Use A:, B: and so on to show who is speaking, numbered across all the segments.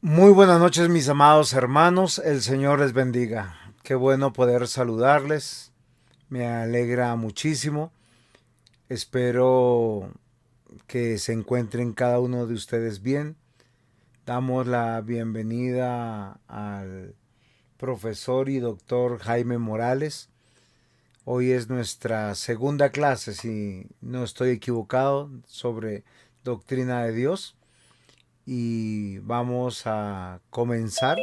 A: Muy buenas noches, mis amados hermanos. El Señor les bendiga. Qué bueno poder saludarles. Me alegra muchísimo. Espero que se encuentren cada uno de ustedes bien. Damos la bienvenida al profesor y doctor Jaime Morales. Hoy es nuestra segunda clase, si no estoy equivocado, sobre doctrina de Dios. Y vamos a comenzar.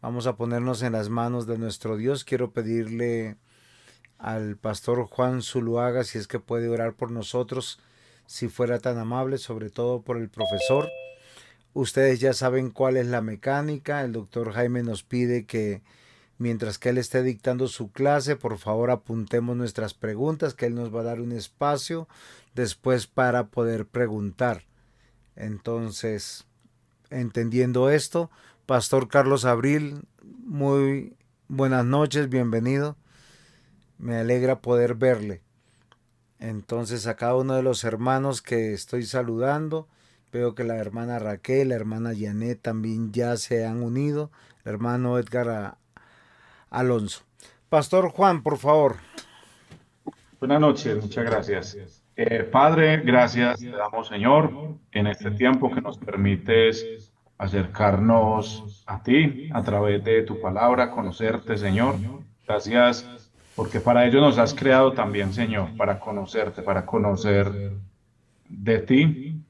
A: Vamos a ponernos en las manos de nuestro Dios. Quiero pedirle al pastor Juan Zuluaga si es que puede orar por nosotros, si fuera tan amable, sobre todo por el profesor. Ustedes ya saben cuál es la mecánica. El doctor Jaime nos pide que mientras que él esté dictando su clase, por favor apuntemos nuestras preguntas, que él nos va a dar un espacio después para poder preguntar. Entonces, entendiendo esto, Pastor Carlos Abril, muy buenas noches, bienvenido. Me alegra poder verle. Entonces, a cada uno de los hermanos que estoy saludando, veo que la hermana Raquel, la hermana Janet también ya se han unido, el hermano Edgar Alonso. Pastor Juan, por favor.
B: Buenas noches, muchas gracias. Padre, gracias te damos, Señor, en este tiempo que nos permites acercarnos a ti a través de tu palabra, conocerte, Señor. Gracias porque para ello nos has creado también, Señor, para conocerte, para conocer de ti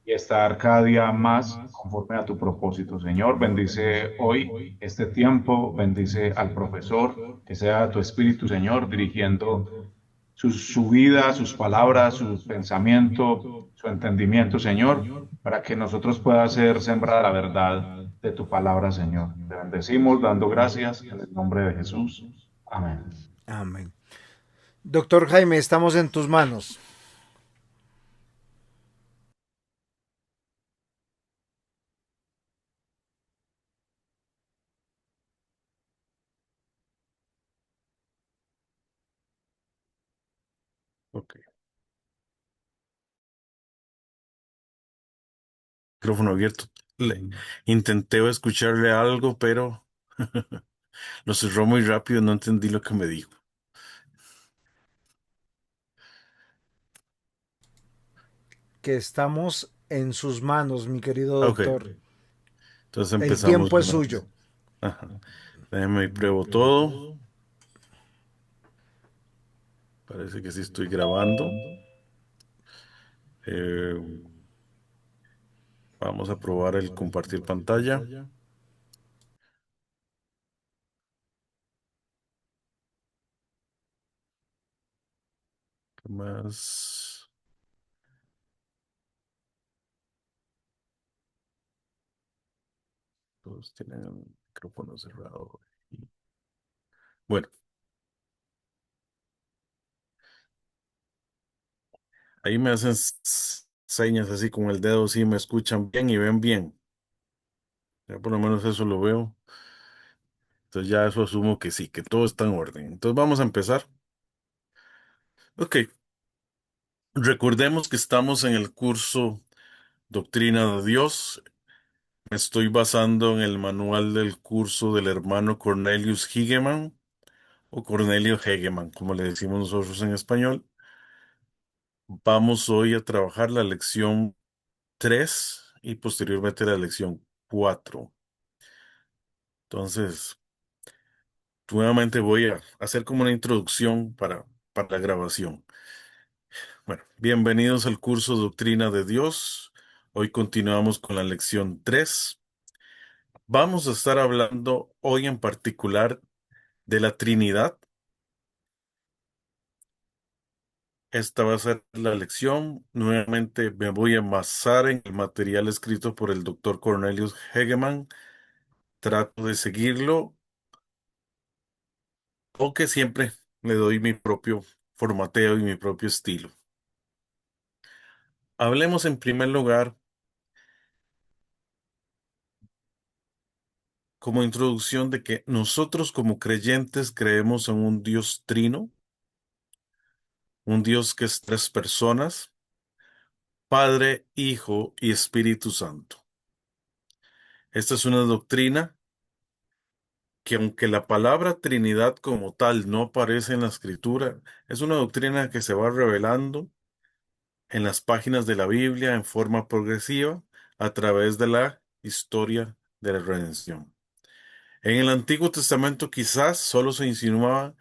B: y estar cada día más conforme a tu propósito, Señor. Bendice hoy este tiempo, bendice al profesor, que sea tu Espíritu, Señor, dirigiendo su vida, sus palabras, su pensamiento, su entendimiento, Señor, para que nosotros pueda ser sembrada la verdad de tu palabra, Señor. Te bendecimos dando gracias en el nombre de Jesús. Amén.
A: Amén. Doctor Jaime, estamos en tus manos.
C: Ok, micrófono abierto. Intenté escucharle algo, pero lo cerró muy rápido, no entendí lo que me dijo.
A: Que estamos en sus manos, mi querido
C: Ok,
A: doctor.
C: entonces
A: El
C: empezamos
A: tiempo
C: de
A: es
C: nuevo.
A: suyo.
C: Ajá. Déjeme y pruebo todo. Parece que sí estoy grabando. Eh, Vamos a probar el compartir pantalla. ¿Qué más? Todos tienen el micrófono cerrado. Bueno, ahí me hacen señas así con el dedo, si me escuchan bien y ven bien. Ya por lo menos eso lo veo. Entonces ya eso asumo que sí, que todo está en orden. Entonces vamos a empezar. Ok, recordemos que estamos en el curso Doctrina de Dios. Me estoy basando en el manual del curso del hermano Cornelius Hegeman o Cornelio Hegeman, como le decimos nosotros en español. Vamos hoy a trabajar la lección 3 y posteriormente la lección 4. Entonces, nuevamente voy a hacer como una introducción para la grabación. Bueno, bienvenidos al curso Doctrina de Dios. Hoy continuamos con la lección 3. Vamos a estar hablando hoy en particular de la Trinidad. Esta va a ser la lección. Nuevamente me voy a basar en el material escrito por el doctor Cornelius Hegeman. Trato de seguirlo, aunque siempre le doy mi propio formateo y mi propio estilo. Hablemos en primer lugar, como introducción, de que nosotros como creyentes creemos en un Dios trino, un Dios que es tres personas, Padre, Hijo y Espíritu Santo. Esta es una doctrina que, aunque la palabra Trinidad como tal no aparece en la Escritura, es una doctrina que se va revelando en las páginas de la Biblia en forma progresiva a través de la historia de la redención. En el Antiguo Testamento quizás solo se insinuaba,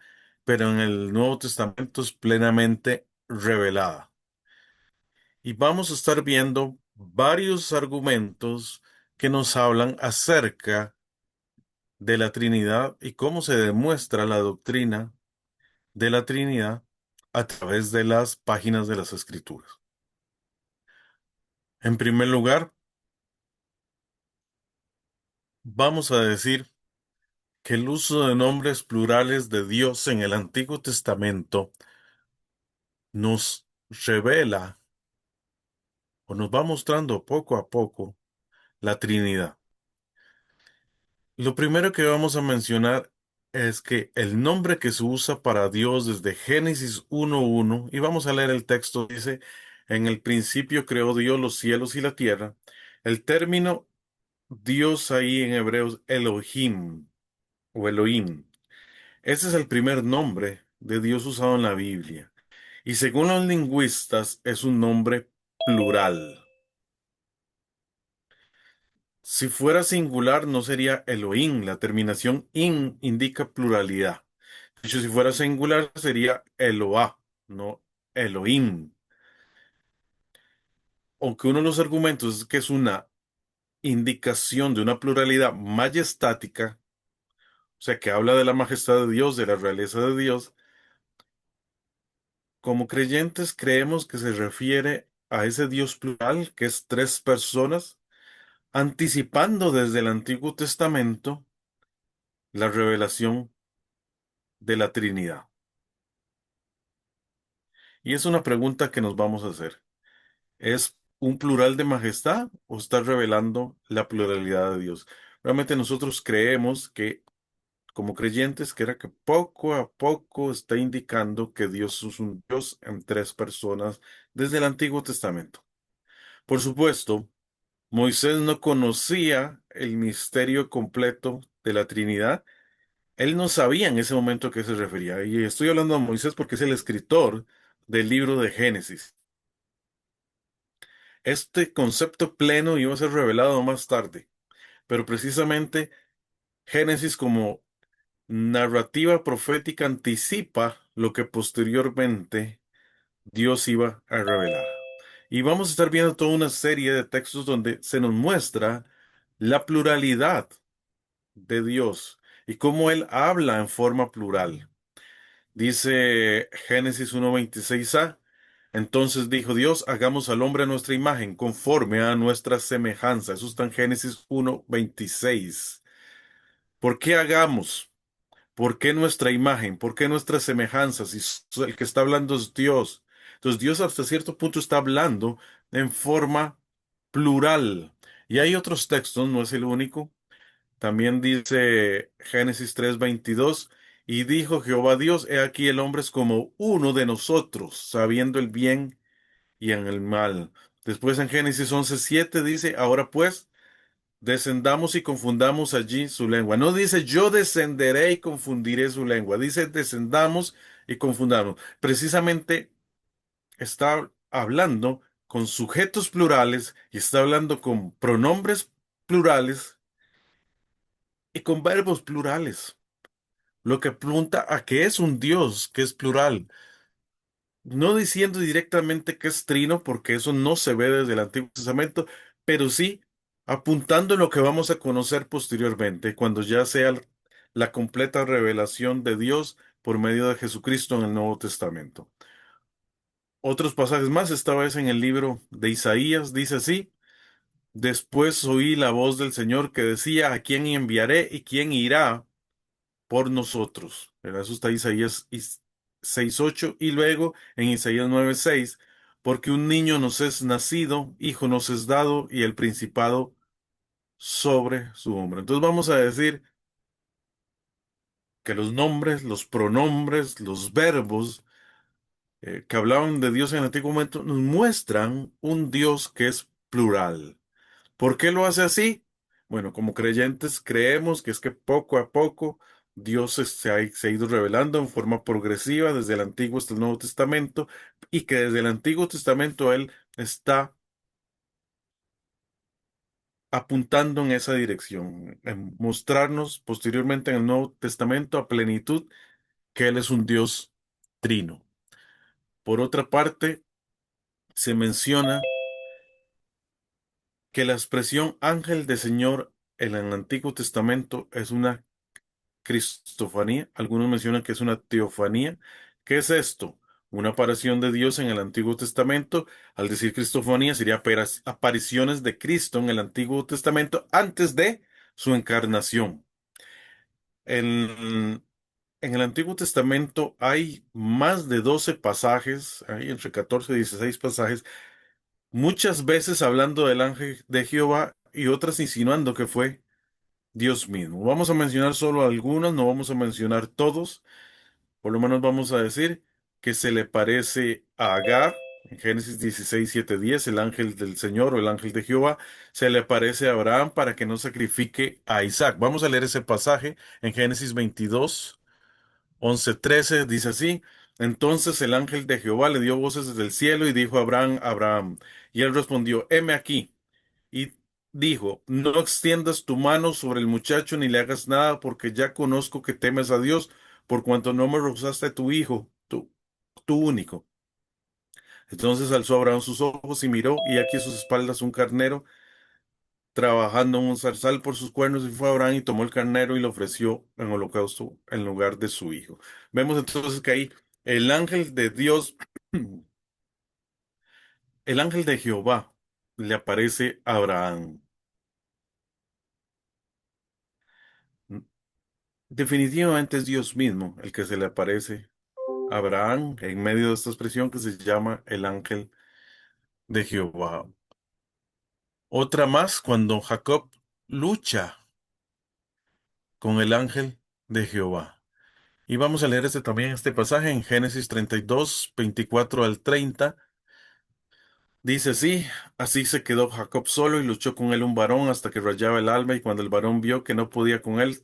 C: pero en el Nuevo Testamento es plenamente revelada. Y vamos a estar viendo varios argumentos que nos hablan acerca de la Trinidad y cómo se demuestra la doctrina de la Trinidad a través de las páginas de las Escrituras. En primer lugar, vamos a decir que el uso de nombres plurales de Dios en el Antiguo Testamento nos revela o nos va mostrando poco a poco la Trinidad. Lo primero que vamos a mencionar es que el nombre que se usa para Dios desde Génesis 1:1, y vamos a leer el texto, dice, en el principio creó Dios los cielos y la tierra. El término Dios ahí en hebreo Elohim o Elohim. Ese es el primer nombre de Dios usado en la Biblia. Y según los lingüistas es un nombre plural. Si fuera singular no sería Elohim. La terminación in indica pluralidad. De hecho, si fuera singular sería Eloah, no Elohim. Aunque uno de los argumentos es que es una indicación de una pluralidad majestática, o sea, que habla de la majestad de Dios, de la realeza de Dios, como creyentes creemos que se refiere a ese Dios plural, que es tres personas, anticipando desde el Antiguo Testamento la revelación de la Trinidad. Y es una pregunta que nos vamos a hacer. ¿Es un plural de majestad o está revelando la pluralidad de Dios? Realmente nosotros creemos que, como creyentes, que era que poco a poco está indicando que Dios es un Dios en tres personas desde el Antiguo Testamento. Por supuesto, Moisés no conocía el misterio completo de la Trinidad. Él no sabía en ese momento a qué se refería. Y estoy hablando de Moisés porque es el escritor del libro de Génesis. Este concepto pleno iba a ser revelado más tarde, pero precisamente Génesis como narrativa profética anticipa lo que posteriormente Dios iba a revelar. Y vamos a estar viendo toda una serie de textos donde se nos muestra la pluralidad de Dios y cómo Él habla en forma plural. Dice Génesis 1:26a, entonces dijo Dios, hagamos al hombre a nuestra imagen, conforme a nuestra semejanza. Eso está en Génesis 1:26. ¿Por qué hagamos? ¿Por qué nuestra imagen? ¿Por qué nuestra semejanza? Si el que está hablando es Dios. Entonces Dios hasta cierto punto está hablando en forma plural. Y hay otros textos, no es el único. También dice Génesis 3:22, y dijo Jehová Dios, he aquí el hombre es como uno de nosotros, sabiendo el bien y en el mal. Después en Génesis 11:7 dice, ahora pues, descendamos y confundamos allí su lengua. No dice yo descenderé y confundiré su lengua. Dice descendamos y confundamos. Precisamente está hablando con sujetos plurales y está hablando con pronombres plurales y con verbos plurales, lo que apunta a que es un Dios que es plural, no diciendo directamente que es trino, porque eso no se ve desde el Antiguo Testamento, pero sí apuntando en lo que vamos a conocer posteriormente, cuando ya sea la completa revelación de Dios por medio de Jesucristo en el Nuevo Testamento. Otros pasajes más, esta vez en el libro de Isaías, dice así, después oí la voz del Señor que decía, ¿a quién enviaré y quién irá por nosotros? ¿Verdad? Eso está en Isaías 6:8 y luego en Isaías 9:6, porque un niño nos es nacido, hijo nos es dado y el principado sobre su hombro. Entonces vamos a decir que los nombres, los pronombres, los verbos que hablaban de Dios en el antiguo momento nos muestran un Dios que es plural. ¿Por qué lo hace así? Bueno, como creyentes creemos que es que poco a poco Dios se ha ido revelando en forma progresiva desde el Antiguo hasta el Nuevo Testamento y que desde el Antiguo Testamento Él está apuntando en esa dirección, en mostrarnos posteriormente en el Nuevo Testamento a plenitud que Él es un Dios trino. Por otra parte, se menciona que la expresión ángel de Señor en el Antiguo Testamento es una cristofanía. Algunos mencionan que es una teofanía. ¿Qué es esto? Una aparición de Dios en el Antiguo Testamento. Al decir cristofanía, sería apariciones de Cristo en el Antiguo Testamento antes de su encarnación. En, en el Antiguo Testamento hay más de 12 pasajes, hay entre 14 y 16 pasajes, muchas veces hablando del ángel de Jehová y otras insinuando que fue Dios mismo. Vamos a mencionar solo algunos, no vamos a mencionar todos. Por lo menos vamos a decir que se le parece a Agar, en Génesis 16, 7, 10, el ángel del Señor o el ángel de Jehová, se le parece a Abraham para que no sacrifique a Isaac. Vamos a leer ese pasaje en Génesis 22, 11, 13, dice así. Entonces el ángel de Jehová le dio voces desde el cielo y dijo a Abraham, Abraham. Y él respondió, heme aquí. Y dijo, no extiendas tu mano sobre el muchacho ni le hagas nada, porque ya conozco que temes a Dios, por cuanto no me rehusaste a tu hijo, tu único. Entonces alzó Abraham sus ojos y miró, y aquí a sus espaldas un carnero, trabajando en un zarzal por sus cuernos, y fue Abraham y tomó el carnero y lo ofreció en holocausto en lugar de su hijo. Vemos entonces que ahí el ángel de Dios, el ángel de Jehová, le aparece a Abraham. Definitivamente es Dios mismo el que se le aparece a Abraham en medio de esta expresión que se llama el ángel de Jehová. Otra más cuando Jacob lucha con el ángel de Jehová. Y vamos a leer este pasaje en Génesis 32, 24 al 30. Dice así, así se quedó Jacob solo y luchó con él un varón hasta que rayaba el alba y cuando el varón vio que no podía con él,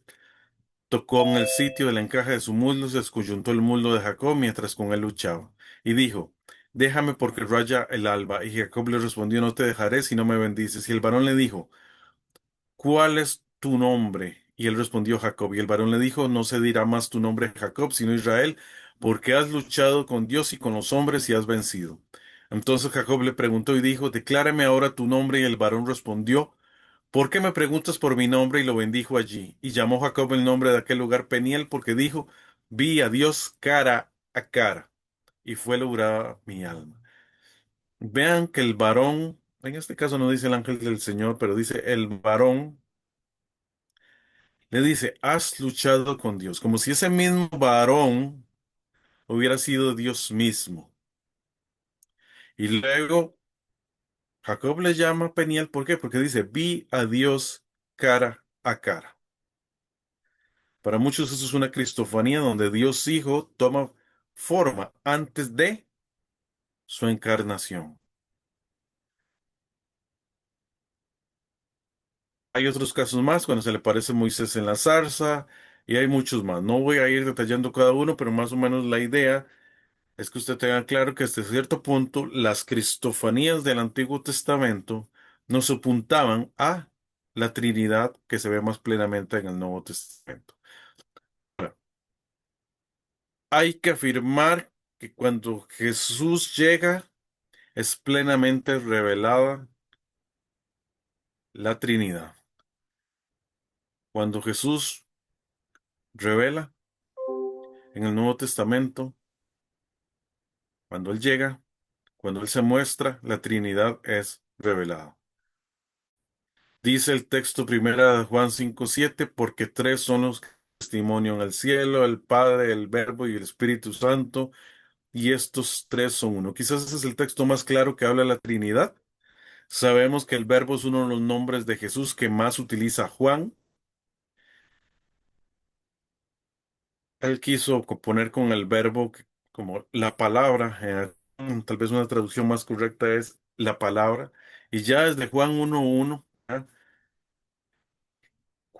C: tocó en el sitio del encaje de su muslo, se escoyuntó el muslo de Jacob mientras con él luchaba. Y dijo, déjame porque raya el alba. Y Jacob le respondió, no te dejaré si no me bendices. Y el varón le dijo, ¿cuál es tu nombre? Y él respondió Jacob. Y el varón le dijo, no se dirá más tu nombre Jacob, sino Israel, porque has luchado con Dios y con los hombres y has vencido. Entonces Jacob le preguntó y dijo, declárame ahora tu nombre. Y el varón respondió, ¿por qué me preguntas por mi nombre? Y lo bendijo allí. Y llamó Jacob el nombre de aquel lugar Peniel, porque dijo, vi a Dios cara a cara, y fue lograda mi alma. Vean que el varón, en este caso no dice el ángel del Señor, pero dice el varón, le dice, has luchado con Dios, como si ese mismo varón hubiera sido Dios mismo. Y luego Jacob le llama Peniel, ¿por qué? Porque dice, vi a Dios cara a cara. Para muchos eso es una cristofanía donde Dios Hijo toma forma antes de su encarnación. Hay otros casos más cuando se le parece Moisés en la zarza y hay muchos más. No voy a ir detallando cada uno, pero más o menos la idea es que usted tenga claro que hasta cierto punto las cristofanías del Antiguo Testamento nos apuntaban a la Trinidad que se ve más plenamente en el Nuevo Testamento. Hay que afirmar que cuando Jesús llega, es plenamente revelada la Trinidad. Cuando Jesús revela en el Nuevo Testamento, cuando Él llega, cuando Él se muestra, la Trinidad es revelada. Dice el texto primera de Juan 5:7, porque tres son los que testimonio en el cielo, el Padre, el Verbo y el Espíritu Santo, y estos tres son uno. Quizás ese es el texto más claro que habla de la Trinidad. Sabemos que el Verbo es uno de los nombres de Jesús que más utiliza Juan. Él quiso poner con el verbo como la palabra, tal vez una traducción más correcta es la palabra, y ya desde Juan 1:1, ¿verdad?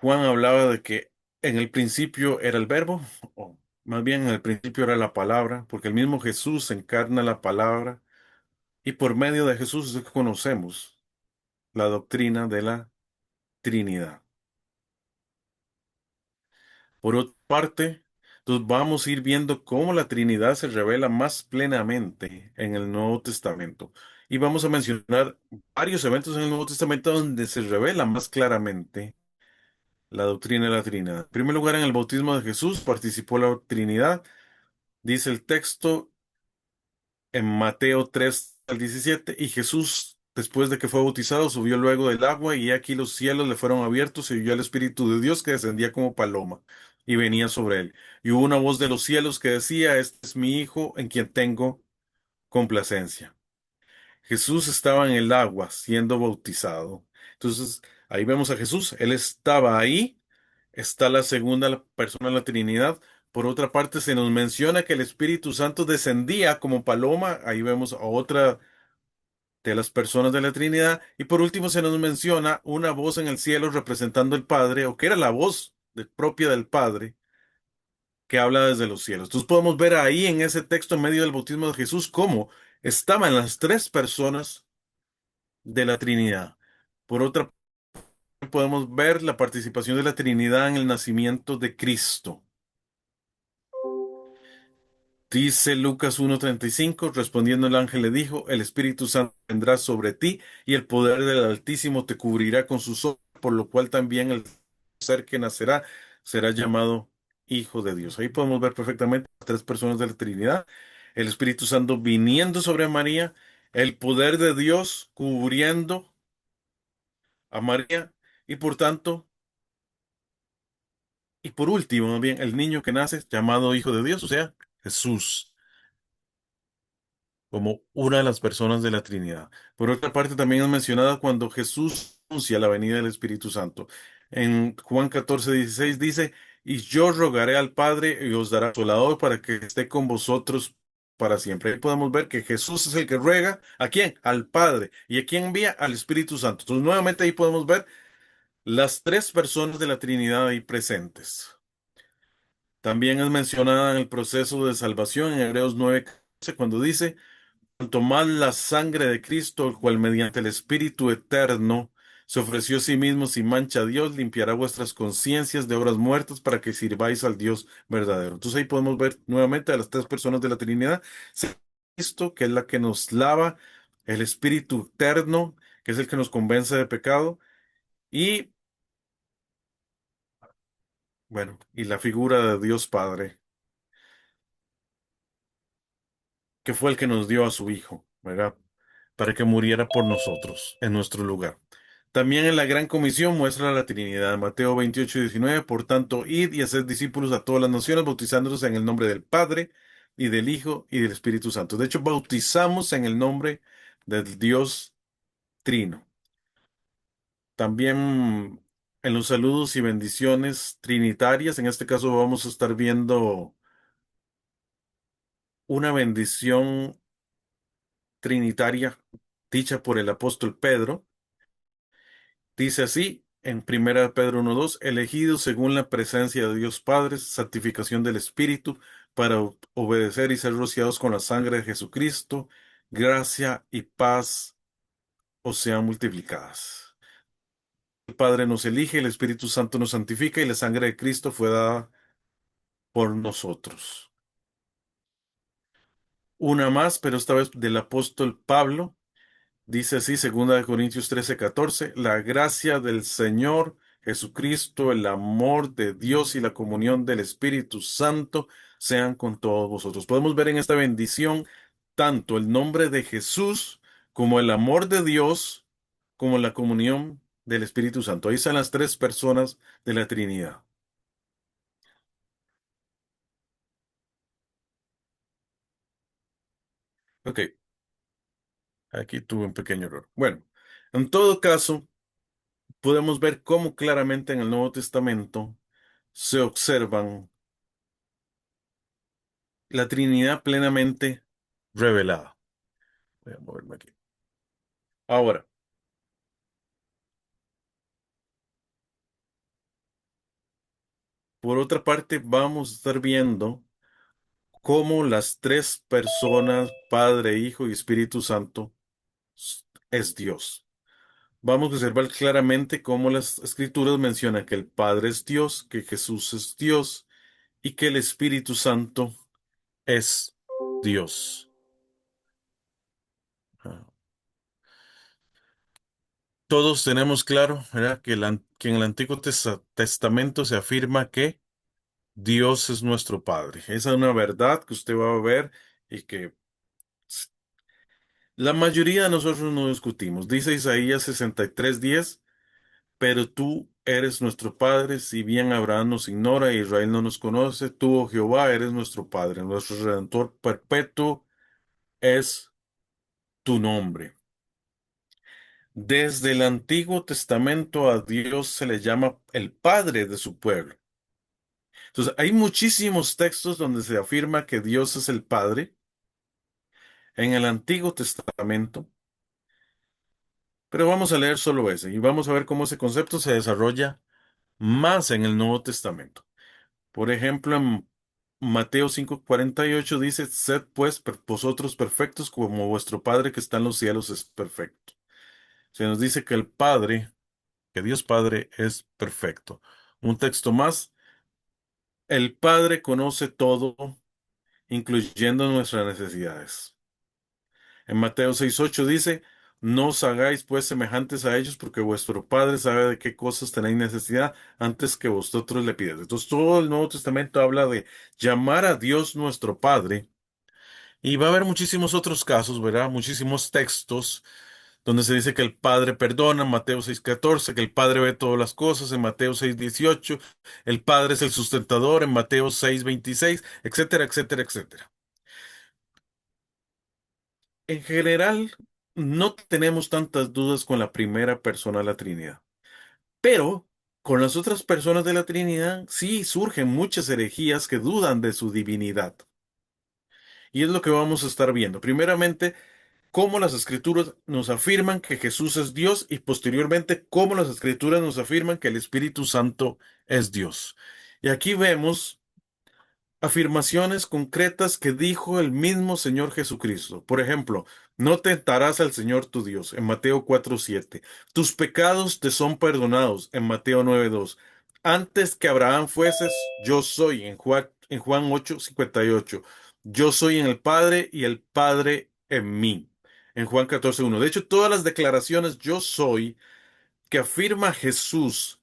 C: Juan hablaba de que en el principio era el verbo, o más bien en el principio era la palabra, porque el mismo Jesús encarna la palabra y por medio de Jesús es que conocemos la doctrina de la Trinidad. Por otra parte, entonces vamos a ir viendo cómo la Trinidad se revela más plenamente en el Nuevo Testamento. Y vamos a mencionar varios eventos en el Nuevo Testamento donde se revela más claramente la doctrina de la Trinidad. En primer lugar, en el bautismo de Jesús participó la Trinidad. Dice el texto en Mateo 3 al 17, y Jesús, después de que fue bautizado, subió luego del agua, y aquí los cielos le fueron abiertos, y vio al Espíritu de Dios que descendía como paloma, y venía sobre él. Y hubo una voz de los cielos que decía: Este es mi Hijo, en quien tengo complacencia. Jesús estaba en el agua siendo bautizado. Entonces, ahí vemos a Jesús. Él estaba ahí. Está la segunda persona de la Trinidad. Por otra parte, se nos menciona que el Espíritu Santo descendía como paloma. Ahí vemos a otra de las personas de la Trinidad. Y por último, se nos menciona una voz en el cielo representando al Padre, o que era la voz propia del Padre, que habla desde los cielos. Entonces podemos ver ahí en ese texto en medio del bautismo de Jesús cómo estaban las tres personas de la Trinidad. Por otra parte, podemos ver la participación de la Trinidad en el nacimiento de Cristo. Dice Lucas 1:35, respondiendo el ángel le dijo: El Espíritu Santo vendrá sobre ti y el poder del Altísimo te cubrirá con su sombra, por lo cual también el ser que nacerá será llamado Hijo de Dios. Ahí podemos ver perfectamente las tres personas de la Trinidad, el Espíritu Santo viniendo sobre María, el poder de Dios cubriendo a María, y por tanto, y por último, más bien, el niño que nace llamado Hijo de Dios, o sea, Jesús, como una de las personas de la Trinidad. Por otra parte, también es mencionada cuando Jesús anuncia la venida del Espíritu Santo. En Juan 14:16 dice: Y yo rogaré al Padre y os dará Consolador para que esté con vosotros para siempre. Ahí podemos ver que Jesús es el que ruega. ¿A quién? Al Padre. ¿Y a quién envía? Al Espíritu Santo. Entonces, nuevamente ahí podemos ver las tres personas de la Trinidad ahí presentes. También es mencionada en el proceso de salvación en Hebreos 9:14, cuando dice: Tomad la sangre de Cristo, el cual mediante el Espíritu eterno se ofreció a sí mismo sin mancha a Dios, limpiará vuestras conciencias de obras muertas para que sirváis al Dios verdadero. Entonces ahí podemos ver nuevamente a las tres personas de la Trinidad. Cristo, que es la que nos lava, el Espíritu eterno, que es el que nos convence de pecado, y bueno, y la figura de Dios Padre, que fue el que nos dio a su Hijo, ¿verdad? Para que muriera por nosotros en nuestro lugar. También en la Gran Comisión muestra la Trinidad. Mateo 28:19, por tanto, id y haced discípulos a todas las naciones, bautizándolos en el nombre del Padre, y del Hijo, y del Espíritu Santo. De hecho, bautizamos en el nombre del Dios Trino. También en los saludos y bendiciones trinitarias, en este caso vamos a estar viendo una bendición trinitaria dicha por el apóstol Pedro. Dice así en 1 Pedro 1:2: elegidos según la presencia de Dios Padre, santificación del Espíritu, para obedecer y ser rociados con la sangre de Jesucristo, gracia y paz os sean multiplicadas. El Padre nos elige, el Espíritu Santo nos santifica, y la sangre de Cristo fue dada por nosotros. Una más, pero esta vez del apóstol Pablo. Dice así, 2 Corintios 13:14: la gracia del Señor Jesucristo, el amor de Dios y la comunión del Espíritu Santo sean con todos vosotros. Podemos ver en esta bendición tanto el nombre de Jesús como el amor de Dios, como la comunión del Espíritu Santo. Ahí están las tres personas de la Trinidad. Ok, aquí tuve un pequeño error. Bueno, en todo caso, podemos ver cómo claramente en el Nuevo Testamento se observan la Trinidad plenamente revelada. Voy a moverme aquí. Ahora, Por otra parte, vamos a estar viendo cómo las tres personas, Padre, Hijo y Espíritu Santo, es Dios. Vamos a observar claramente cómo las escrituras mencionan que el Padre es Dios, que Jesús es Dios y que el Espíritu Santo es Dios. Ah, todos tenemos claro, ¿verdad? Que en el Antiguo Testamento se afirma que Dios es nuestro Padre. Esa es una verdad que usted va a ver y que la mayoría de nosotros no discutimos. Dice Isaías 63:10, pero tú eres nuestro Padre, si bien Abraham nos ignora e Israel no nos conoce, tú, oh Jehová, eres nuestro Padre, nuestro Redentor perpetuo es tu nombre. Desde el Antiguo Testamento a Dios se le llama el Padre de su pueblo. Entonces, hay muchísimos textos donde se afirma que Dios es el Padre en el Antiguo Testamento, pero vamos a leer solo ese y vamos a ver cómo ese concepto se desarrolla más en el Nuevo Testamento. Por ejemplo, en Mateo 5:48 dice, sed pues vosotros perfectos como vuestro Padre que está en los cielos es perfecto. Se nos dice que el Padre, que Dios Padre es perfecto. Un texto más, el Padre conoce todo, incluyendo nuestras necesidades. En Mateo 6:8 dice, no os hagáis pues semejantes a ellos, porque vuestro Padre sabe de qué cosas tenéis necesidad antes que vosotros le pidáis. Entonces todo el Nuevo Testamento habla de llamar a Dios nuestro Padre. Y va a haber muchísimos otros casos, ¿verdad? Muchísimos textos donde se dice que el Padre perdona, en Mateo 6:14, que el Padre ve todas las cosas, en Mateo 6:18, el Padre es el sustentador, en Mateo 6:26, etcétera, etcétera, etcétera. En general, no tenemos tantas dudas con la primera persona de la Trinidad, pero con las otras personas de la Trinidad sí surgen muchas herejías que dudan de su divinidad. Y es lo que vamos a estar viendo. Primeramente, cómo las escrituras nos afirman que Jesús es Dios y posteriormente cómo las escrituras nos afirman que el Espíritu Santo es Dios. Y aquí vemos afirmaciones concretas que dijo el mismo Señor Jesucristo. Por ejemplo, no tentarás al Señor tu Dios en Mateo 4:7. Tus pecados te son perdonados en Mateo 9:2. Antes que Abraham fueses, yo soy en Juan 8:58. Yo soy en el Padre y el Padre en mí. En Juan 14:1. De hecho, todas las declaraciones yo soy que afirma Jesús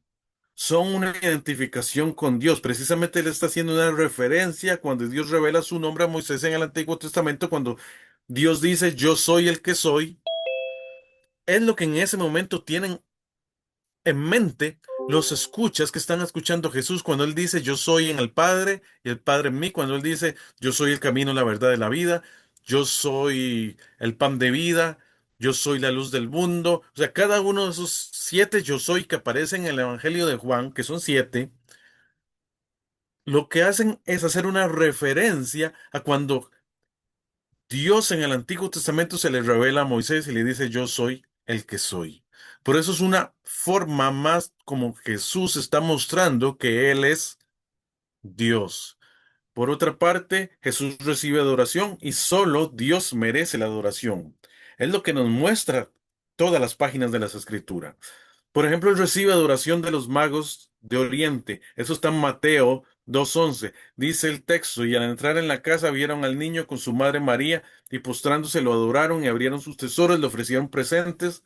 C: son una identificación con Dios. Precisamente él está haciendo una referencia cuando Dios revela su nombre a Moisés en el Antiguo Testamento, cuando Dios dice, yo soy el que soy, es lo que en ese momento tienen en mente los escuchas que están escuchando a Jesús cuando él dice, yo soy en el Padre y el Padre en mí, cuando él dice, yo soy el camino, la verdad y la vida, yo soy el pan de vida. Yo soy la luz del mundo. O sea, cada uno de esos 7 yo soy que aparecen en el Evangelio de Juan, que son 7, lo que hacen es hacer una referencia a cuando Dios en el Antiguo Testamento se le revela a Moisés y le dice, yo soy el que soy. Por eso es una forma más como Jesús está mostrando que Él es Dios. Por otra parte, Jesús recibe adoración y solo Dios merece la adoración. Es lo que nos muestra todas las páginas de las Escrituras. Por ejemplo, él recibe adoración de los magos de Oriente. Eso está en Mateo 2:11. Dice el texto, y al entrar en la casa vieron al niño con su madre María, y postrándose lo adoraron y abrieron sus tesoros, le ofrecieron presentes,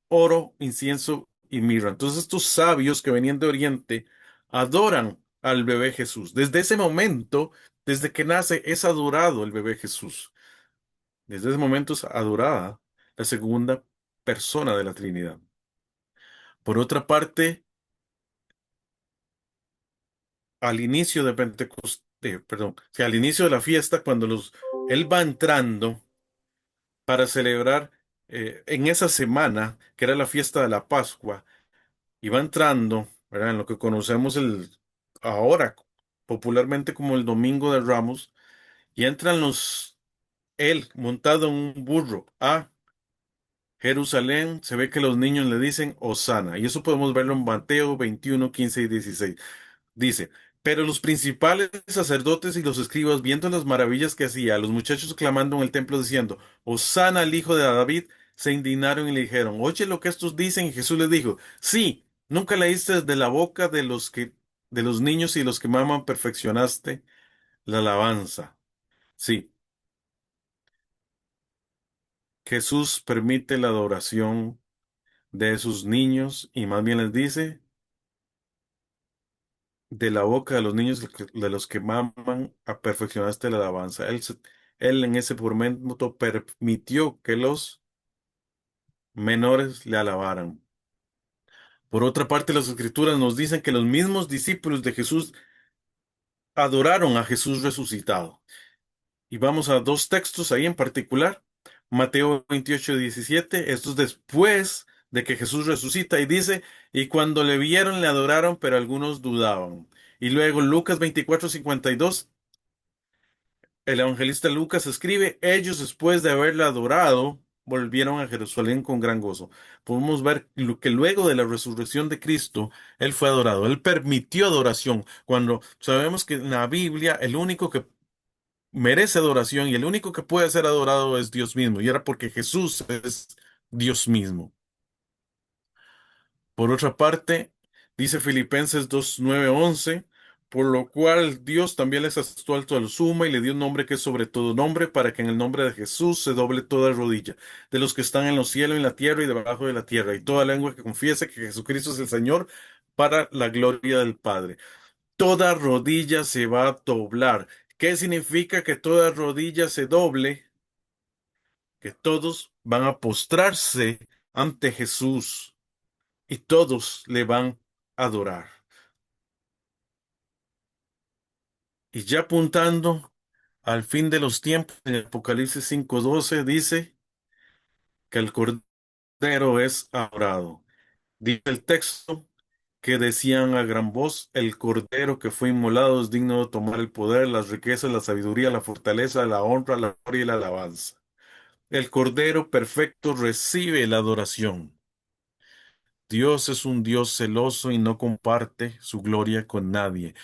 C: oro, incienso y mirra. Entonces estos sabios que venían de Oriente adoran al bebé Jesús. Desde ese momento, desde que nace, es adorado el bebé Jesús. Desde ese momento es adorada la segunda persona de la Trinidad. Por otra parte, al inicio de Pentecostés, perdón, que al inicio de la fiesta, cuando él va entrando para celebrar en esa semana, que era la fiesta de la Pascua, y va entrando, ¿verdad? En lo que conocemos ahora popularmente como el Domingo de Ramos, y entran él montado en un burro a Jerusalén, se ve que los niños le dicen Hosana, y eso podemos verlo en Mateo 21:15 y 16. Dice, Pero los principales sacerdotes y los escribas, viendo las maravillas que hacía, los muchachos clamando en el templo diciendo, Hosana al hijo de David, se indignaron y le dijeron, oye lo que estos dicen. Y Jesús les dijo, sí, nunca leíste de la boca de los niños y los que maman perfeccionaste la alabanza. Sí, Jesús permite la adoración de esos niños y más bien les dice, de la boca de los niños de los que maman a perfeccionaste la alabanza. Él en ese momento permitió que los menores le alabaran. Por otra parte, las escrituras nos dicen que los mismos discípulos de Jesús adoraron a Jesús resucitado. Y vamos a dos textos ahí en particular. Mateo 28:17. Esto es después de que Jesús resucita y dice, y cuando le vieron le adoraron, pero algunos dudaban. Y luego Lucas 24:52. El evangelista Lucas escribe, ellos después de haberle adorado, volvieron a Jerusalén con gran gozo. Podemos ver que luego de la resurrección de Cristo, Él fue adorado. Él permitió adoración. Cuando sabemos que en la Biblia el único que merece adoración y el único que puede ser adorado es Dios mismo. Y era porque Jesús es Dios mismo. Por otra parte, dice Filipenses 2:9-11, por lo cual Dios también les asestó alto a lo sumo y le dio un nombre que es sobre todo nombre, para que en el nombre de Jesús se doble toda rodilla, de los que están en los cielos, en la tierra y debajo de la tierra, y toda lengua que confiese que Jesucristo es el Señor, para la gloria del Padre. Toda rodilla se va a doblar. ¿Qué significa que toda rodilla se doble? Que todos van a postrarse ante Jesús y todos le van a adorar. Y ya apuntando al fin de los tiempos, en Apocalipsis 5:12 dice que el Cordero es adorado. Dice el texto que decían a gran voz, el Cordero que fue inmolado es digno de tomar el poder, las riquezas, la sabiduría, la fortaleza, la honra, la gloria y la alabanza. El Cordero perfecto recibe la adoración. Dios es un Dios celoso y no comparte su gloria con nadie.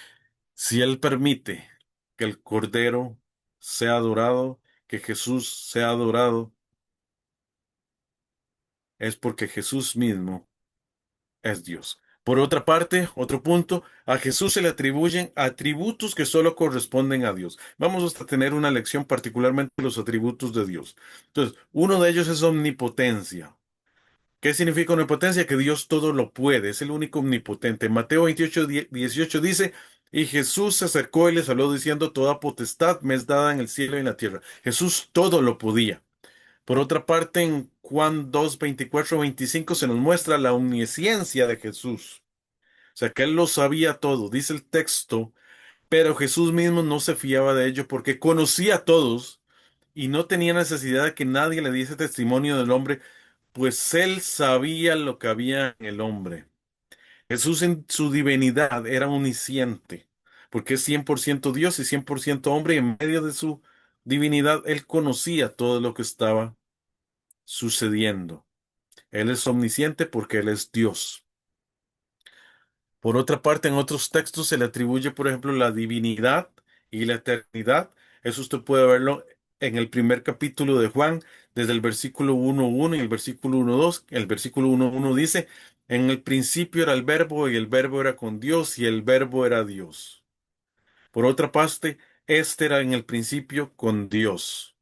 C: Si Él permite que el Cordero sea adorado, que Jesús sea adorado, es porque Jesús mismo es Dios. Por otra parte, otro punto, a Jesús se le atribuyen atributos que solo corresponden a Dios. Vamos a tener una lección particularmente de los atributos de Dios. Entonces, uno de ellos es omnipotencia. ¿Qué significa omnipotencia? Que Dios todo lo puede, es el único omnipotente. Mateo 28:18 dice, y Jesús se acercó y les habló diciendo, toda potestad me es dada en el cielo y en la tierra. Jesús todo lo podía. Por otra parte, en Juan 2:24-25 se nos muestra la omnisciencia de Jesús. O sea, que él lo sabía todo, dice el texto, pero Jesús mismo no se fiaba de ello porque conocía a todos y no tenía necesidad de que nadie le diese testimonio del hombre, pues él sabía lo que había en el hombre. Jesús en su divinidad era omnisciente, porque es 100% Dios y 100% hombre, y en medio de su divinidad él conocía todo lo que estaba sucediendo. Él es omnisciente porque él es Dios. Por otra parte, en otros textos se le atribuye, por ejemplo, la divinidad y la eternidad. Eso usted puede verlo en el primer capítulo de Juan, desde el versículo 1:1 y el versículo 1:2. El versículo 1:1 dice, en el principio era el verbo y el verbo era con Dios y el verbo era Dios. Por otra parte, este era en el principio con Dios.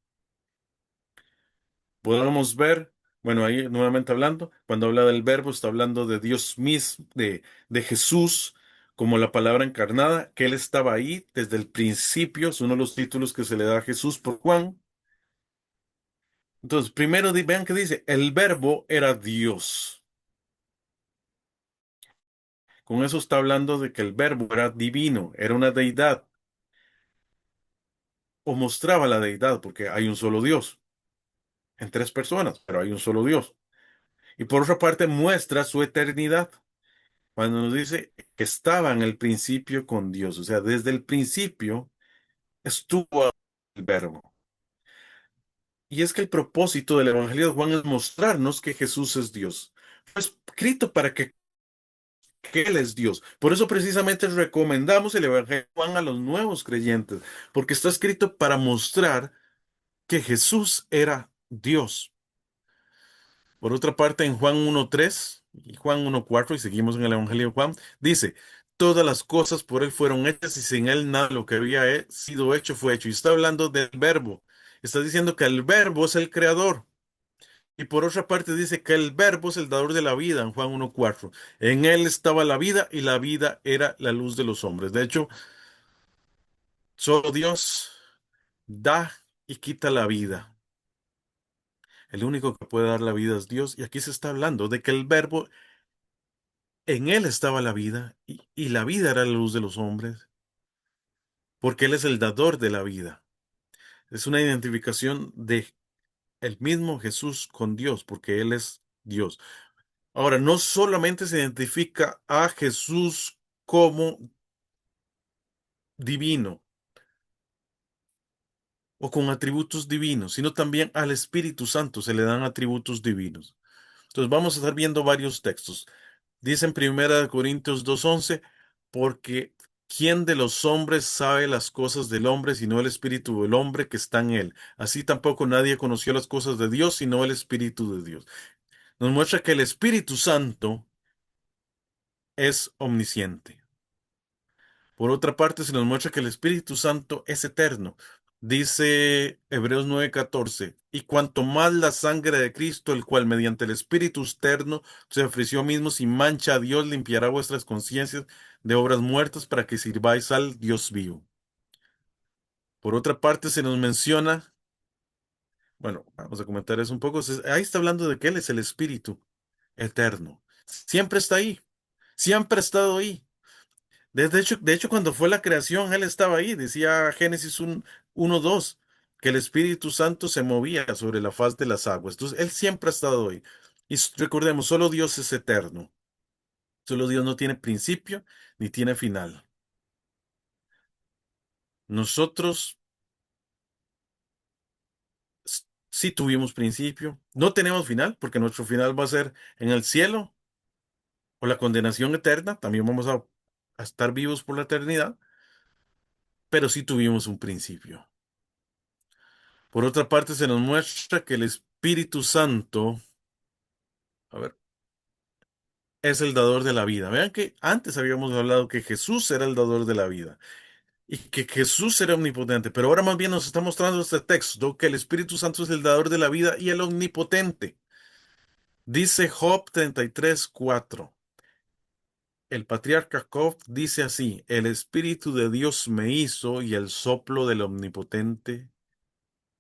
C: Podemos ver, bueno, ahí nuevamente hablando, cuando habla del verbo, está hablando de Dios mismo, de Jesús, como la palabra encarnada, que Él estaba ahí desde el principio, es uno de los títulos que se le da a Jesús por Juan. Entonces, primero vean que dice, el verbo era Dios. Con eso está hablando de que el verbo era divino, era una deidad, o mostraba la deidad, porque hay un solo Dios, en tres personas, pero hay un solo Dios. Y por otra parte, muestra su eternidad. Cuando nos dice que estaba en el principio con Dios, o sea, desde el principio estuvo el verbo. Y es que el propósito del Evangelio de Juan es mostrarnos que Jesús es Dios. Fue escrito para que que Él es Dios. Por eso precisamente recomendamos el Evangelio de Juan a los nuevos creyentes, porque está escrito para mostrar que Jesús era Dios. Por otra parte, en Juan 1:3 y Juan 1:4, y seguimos en el Evangelio de Juan, dice, todas las cosas por Él fueron hechas y sin Él nada de lo que había sido hecho fue hecho. Y está hablando del verbo. Está diciendo que el verbo es el creador. Y por otra parte dice que el verbo es el dador de la vida en Juan 1:4. En Él estaba la vida y la vida era la luz de los hombres. De hecho, solo Dios da y quita la vida. El único que puede dar la vida es Dios. Y aquí se está hablando de que el verbo, en Él estaba la vida y la vida era la luz de los hombres, porque Él es el dador de la vida. Es una identificación de el mismo Jesús con Dios, porque Él es Dios. Ahora, no solamente se identifica a Jesús como divino o con atributos divinos, sino también al Espíritu Santo se le dan atributos divinos. Entonces vamos a estar viendo varios textos. Dice en 1 Corintios 2:11, porque ¿quién de los hombres sabe las cosas del hombre sino el Espíritu del hombre que está en él? Así tampoco nadie conoció las cosas de Dios sino el Espíritu de Dios. Nos muestra que el Espíritu Santo es omnisciente. Por otra parte, se nos muestra que el Espíritu Santo es eterno. Dice Hebreos 9:14, y cuanto más la sangre de Cristo, el cual mediante el Espíritu eterno se ofreció mismo sin mancha a Dios, limpiará vuestras conciencias de obras muertas para que sirváis al Dios vivo. Por otra parte, se nos menciona, bueno, vamos a comentar eso un poco, ahí está hablando de que Él es el Espíritu eterno. Siempre está ahí, siempre ha estado ahí. De hecho, cuando fue la creación, Él estaba ahí. Decía Génesis 1:2 que el Espíritu Santo se movía sobre la faz de las aguas. Entonces, Él siempre ha estado ahí. Y recordemos, solo Dios es eterno. Solo Dios no tiene principio ni tiene final. Nosotros sí tuvimos principio. No tenemos final, porque nuestro final va a ser en el cielo o la condenación eterna. También vamos a estar vivos por la eternidad, pero sí tuvimos un principio. Por otra parte, se nos muestra que el Espíritu Santo, a ver, es el dador de la vida. Vean que antes habíamos hablado que Jesús era el dador de la vida y que Jesús era omnipotente, pero ahora más bien nos está mostrando este texto que el Espíritu Santo es el dador de la vida y el omnipotente. Dice Job 33:4. El patriarca Job dice así: el Espíritu de Dios me hizo y el soplo del omnipotente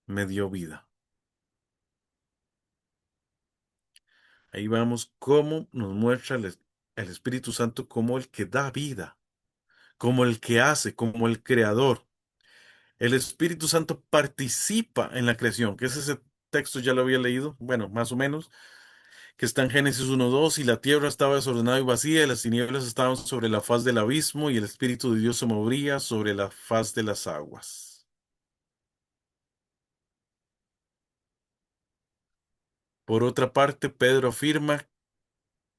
C: me dio vida. Ahí vamos cómo nos muestra el Espíritu Santo como el que da vida, como el que hace, como el creador. El Espíritu Santo participa en la creación, que es ese texto ya lo había leído, bueno, más o menos, que está en Génesis 1:2, y la tierra estaba desordenada y vacía, y las tinieblas estaban sobre la faz del abismo, y el Espíritu de Dios se movía sobre la faz de las aguas. Por otra parte, Pedro afirma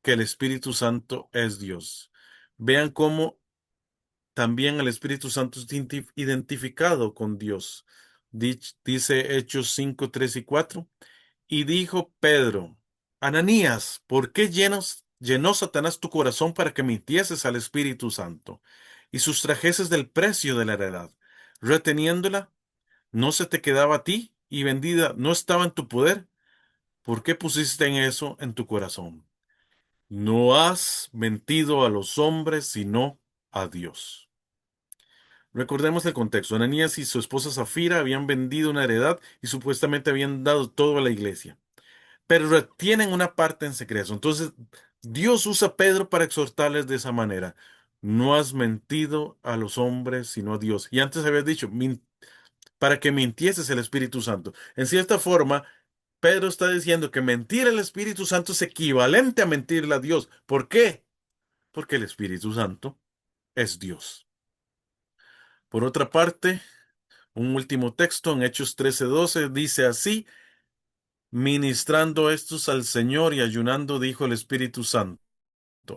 C: que el Espíritu Santo es Dios. Vean cómo también el Espíritu Santo es identificado con Dios. Dice Hechos 5:3 y 4. Y dijo Pedro: Ananías, ¿por qué llenó Satanás tu corazón para que mintieses al Espíritu Santo y sustrajeses del precio de la heredad? Reteniéndola, ¿no se te quedaba a ti? Y vendida, ¿no estaba en tu poder? ¿Por qué pusiste en eso en tu corazón? No has mentido a los hombres, sino a Dios. Recordemos el contexto. Ananías y su esposa Zafira habían vendido una heredad y supuestamente habían dado todo a la iglesia, pero retienen una parte en secreto. Entonces, Dios usa a Pedro para exhortarles de esa manera. No has mentido a los hombres, sino a Dios. Y antes habías dicho, para que mintieses el Espíritu Santo. En cierta forma, Pedro está diciendo que mentir al Espíritu Santo es equivalente a mentirle a Dios. ¿Por qué? Porque el Espíritu Santo es Dios. Por otra parte, un último texto en Hechos 13:12 dice así: ministrando estos al Señor y ayunando, dijo el Espíritu Santo: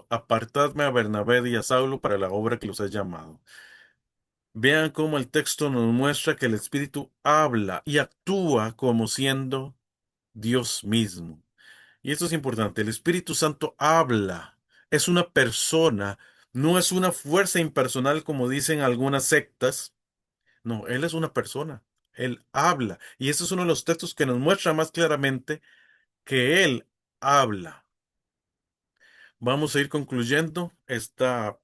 C: apartadme a Bernabé y a Saulo para la obra que los he llamado. Vean cómo el texto nos muestra que el Espíritu habla y actúa como siendo Dios mismo. Y esto es importante. El Espíritu Santo habla. Es una persona, no es una fuerza impersonal como dicen algunas sectas. No, Él es una persona. Él habla. Y este es uno de los textos que nos muestra más claramente que Él habla. Vamos a ir concluyendo esta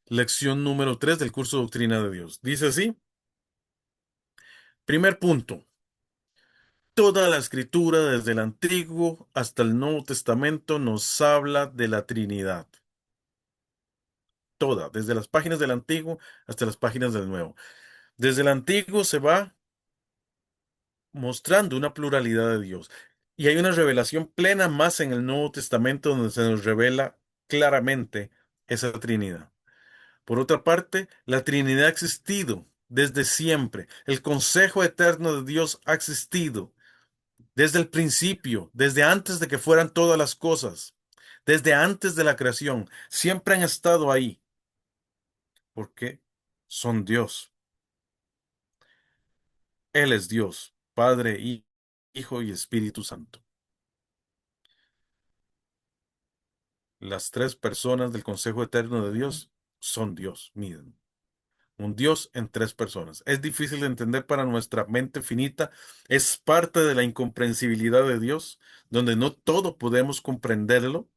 C: lección número 3 del curso de Doctrina de Dios. Dice así. Primer punto. Toda la escritura, desde el Antiguo hasta el Nuevo Testamento, nos habla de la Trinidad. Toda, desde las páginas del Antiguo hasta las páginas del Nuevo. Desde el Antiguo se va mostrando una pluralidad de Dios. Y hay una revelación plena más en el Nuevo Testamento donde se nos revela claramente esa Trinidad. Por otra parte, la Trinidad ha existido desde siempre. El consejo eterno de Dios ha existido desde el principio, desde antes de que fueran todas las cosas, desde antes de la creación. Siempre han estado ahí porque son Dios. Él es Dios, Padre, Hijo y Espíritu Santo. Las tres personas del Consejo Eterno de Dios son Dios mismo. Un Dios en tres personas. Es difícil de entender para nuestra mente finita. Es parte de la incomprensibilidad de Dios, donde no todo podemos comprenderlo.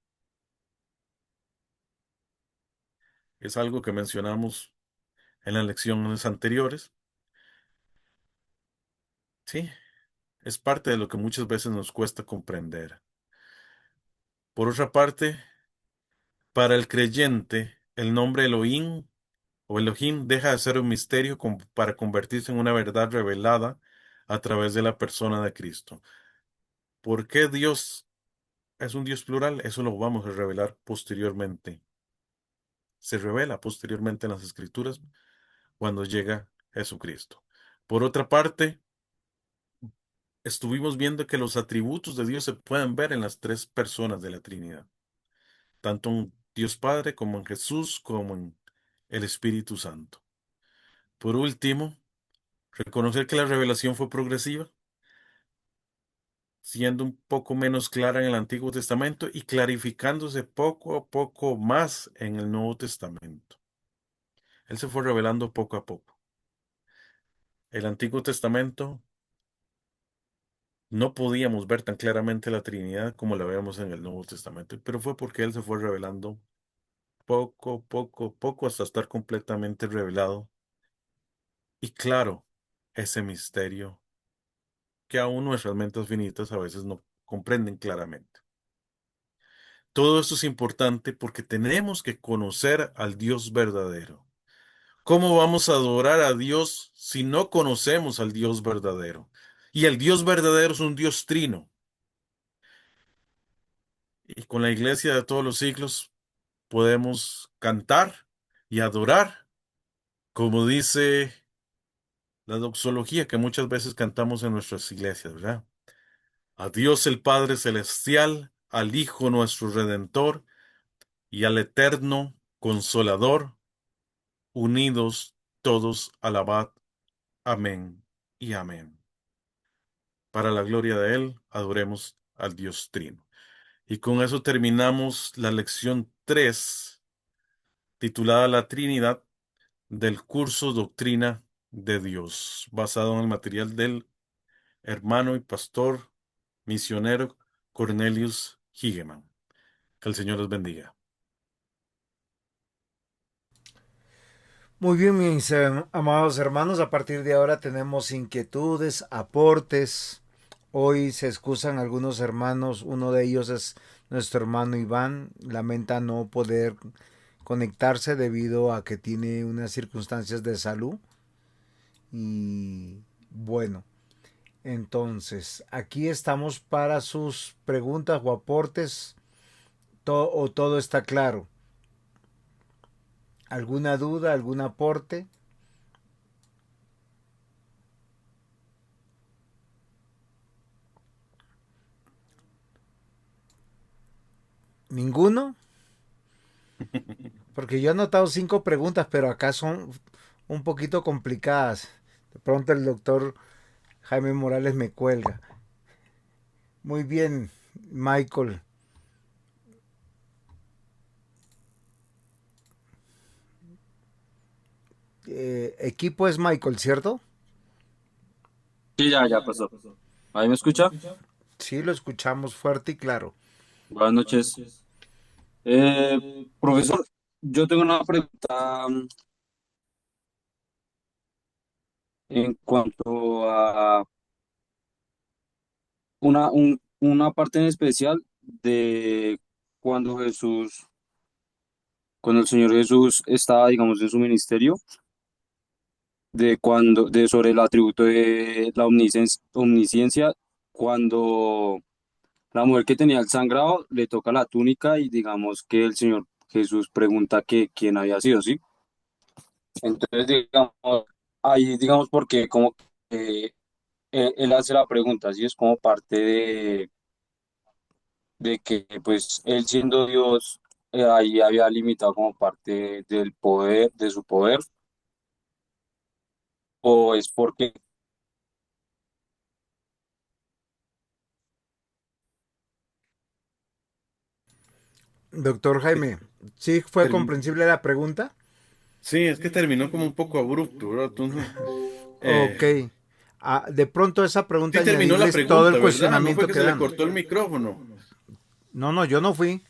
C: Es algo que mencionamos en las lecciones anteriores. Sí, es parte de lo que muchas veces nos cuesta comprender. Por otra parte, para el creyente, el nombre Elohim o Elohim deja de ser un misterio para convertirse en una verdad revelada a través de la persona de Cristo. ¿Por qué Dios es un Dios plural? Eso lo vamos a revelar posteriormente. Se revela posteriormente en las Escrituras cuando llega Jesucristo. Por otra parte, estuvimos viendo que los atributos de Dios se pueden ver en las tres personas de la Trinidad, tanto en Dios Padre como en Jesús como en el Espíritu Santo. Por último, reconocer que la revelación fue progresiva, siendo un poco menos clara en el Antiguo Testamento y clarificándose poco a poco más en el Nuevo Testamento. Él se fue revelando poco a poco. El Antiguo Testamento no podíamos ver tan claramente la Trinidad como la vemos en el Nuevo Testamento, pero fue porque Él se fue revelando poco, poco, poco hasta estar completamente revelado y claro ese misterio que aún nuestras mentes finitas a veces no comprenden claramente. Todo esto es importante porque tenemos que conocer al Dios verdadero. ¿Cómo vamos a adorar a Dios si no conocemos al Dios verdadero? Y el Dios verdadero es un Dios trino. Y con la iglesia de todos los siglos podemos cantar y adorar, como dice la doxología que muchas veces cantamos en nuestras iglesias, ¿verdad? A Dios el Padre Celestial, al Hijo nuestro Redentor y al Eterno Consolador, unidos todos alabad. Amén y amén. Para la gloria de Él, adoremos al Dios Trino. Y con eso terminamos la lección 3, titulada La Trinidad, del curso Doctrina de Dios, basado en el material del hermano y pastor misionero Cornelius Higeman. Que el Señor los bendiga.
A: Muy bien, mis amados hermanos, a partir de ahora tenemos inquietudes, aportes. Hoy se excusan algunos hermanos, uno de ellos es nuestro hermano Iván, lamenta no poder conectarse debido a que tiene unas circunstancias de salud. Y bueno, entonces aquí estamos para sus preguntas o aportes, o todo está claro. ¿Alguna duda, algún aporte? ¿Ninguno? Porque yo he anotado 5 preguntas, pero acá son un poquito complicadas. De pronto el doctor Jaime Morales me cuelga. Muy bien, Michael. Equipo es Michael, ¿cierto?
D: Sí, ya pasó. ¿Ahí me escucha?
A: Sí, lo escuchamos fuerte y claro.
D: Buenas noches. Profesor, yo tengo una pregunta en cuanto a una parte en especial de cuando cuando el Señor Jesús estaba, digamos, en su ministerio, de sobre el atributo de la omnisciencia, cuando la mujer que tenía el sangrado le toca la túnica y digamos que el Señor Jesús pregunta que quién había sido, ¿sí? Entonces, digamos, ahí, digamos, porque como que él hace la pregunta, ¿sí? Es como parte de que, pues, él siendo Dios, ahí había limitado como parte del poder, de su poder, o es porque,
A: Doctor Jaime, ¿sí fue
C: Termi-
A: comprensible la pregunta?
C: Sí, es que terminó como un poco abrupto, ¿verdad? Entonces,
A: Ok.
C: eh,
A: Ah, de pronto esa pregunta
C: sí terminó la
A: añadirles todo el
C: pregunta, ¿verdad? No fue
A: cuestionamiento
C: que
A: que
C: se le
A: dan.
C: cortó el micrófono.
A: No, no, yo no fui.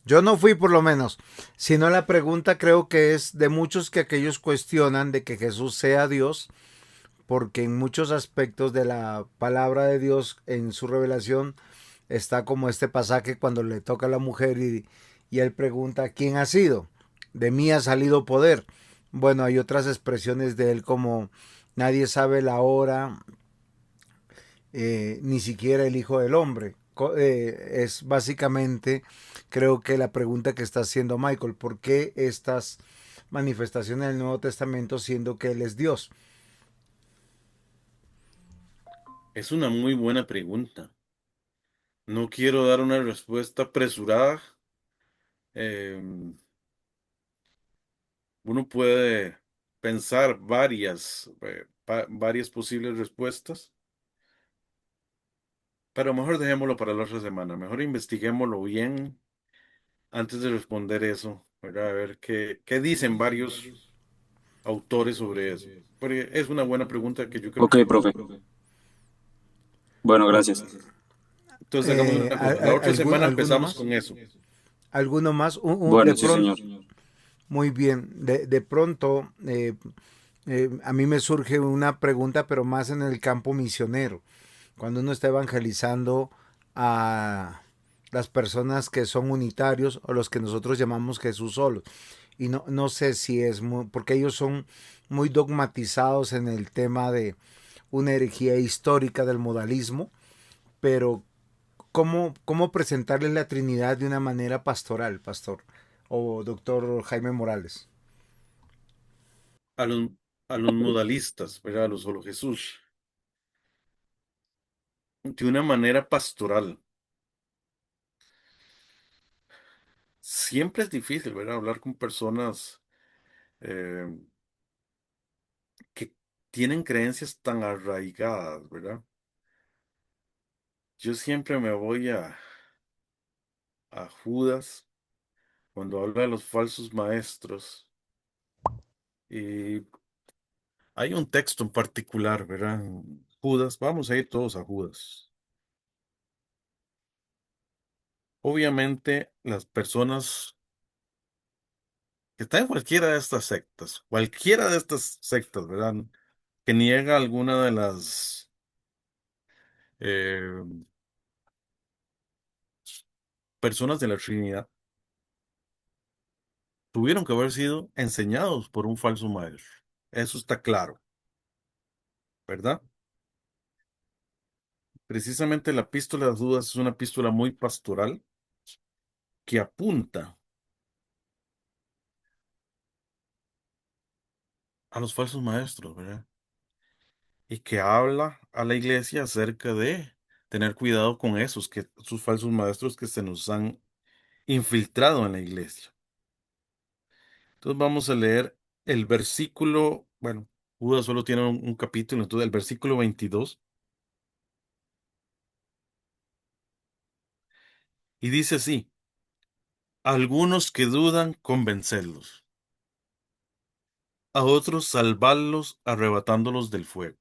A: Yo no fui por lo menos. Sino la pregunta creo que es de muchos que aquellos cuestionan de que Jesús sea Dios, porque en muchos aspectos de la palabra de Dios en su revelación está como este pasaje cuando le toca a la mujer y él pregunta quién ha sido. De mí ha salido poder. Bueno, hay otras expresiones de él como nadie sabe la hora, ni siquiera el Hijo del Hombre. Es básicamente, creo que la pregunta que está haciendo Michael, ¿por qué estas manifestaciones del Nuevo Testamento siendo que Él es Dios?
C: Es una muy buena pregunta. No quiero dar una respuesta apresurada. Eh, Uno puede pensar varias posibles respuestas, pero mejor dejémoslo para la otra semana. Mejor investiguémoslo bien antes de responder eso, ¿verdad? A ver qué dicen varios autores sobre eso. Porque es una buena pregunta que yo creo
D: ok,
C: que...
D: profe, bueno,
A: O-
D: gracias.
C: Entonces hagamos una cosa. La otra semana
A: ¿Alguno
C: empezamos
A: más?
C: con eso.
A: ¿Alguno más? De
D: Bueno, sí,
A: pronto,
D: señor.
A: muy bien, de pronto a mí me surge una pregunta, pero más en el campo misionero. Cuando uno está evangelizando a las personas que son unitarios o los que nosotros llamamos Jesús solos. Y no, no sé si es muy, porque ellos son muy dogmatizados en el tema de una herejía histórica del modalismo, pero ¿cómo presentarles la Trinidad de una manera pastoral, pastor? O doctor Jaime Morales.
C: A los, a los modalistas, ¿verdad? A los solo Jesús. De una manera pastoral. Siempre es difícil, ¿verdad? Hablar con personas eh, que tienen creencias tan arraigadas, ¿verdad? Yo siempre me voy a Judas cuando habla de los falsos maestros. Y hay un texto en particular, ¿verdad? Judas, vamos a ir todos a Judas. Obviamente, las personas que están en cualquiera de estas sectas, ¿verdad? Que niega alguna de las eh, personas de la Trinidad, tuvieron que haber sido enseñados por un falso maestro. Eso está claro, ¿verdad? Precisamente la epístola de Judas es una epístola muy pastoral que apunta a los falsos maestros, ¿verdad? Y que habla a la iglesia acerca de tener cuidado con esos falsos maestros que se nos han infiltrado en la iglesia. Entonces vamos a leer el versículo, bueno, Judas solo tiene un capítulo, entonces el versículo 22, y dice así: algunos que dudan, convencerlos; a otros salvarlos, arrebatándolos del fuego;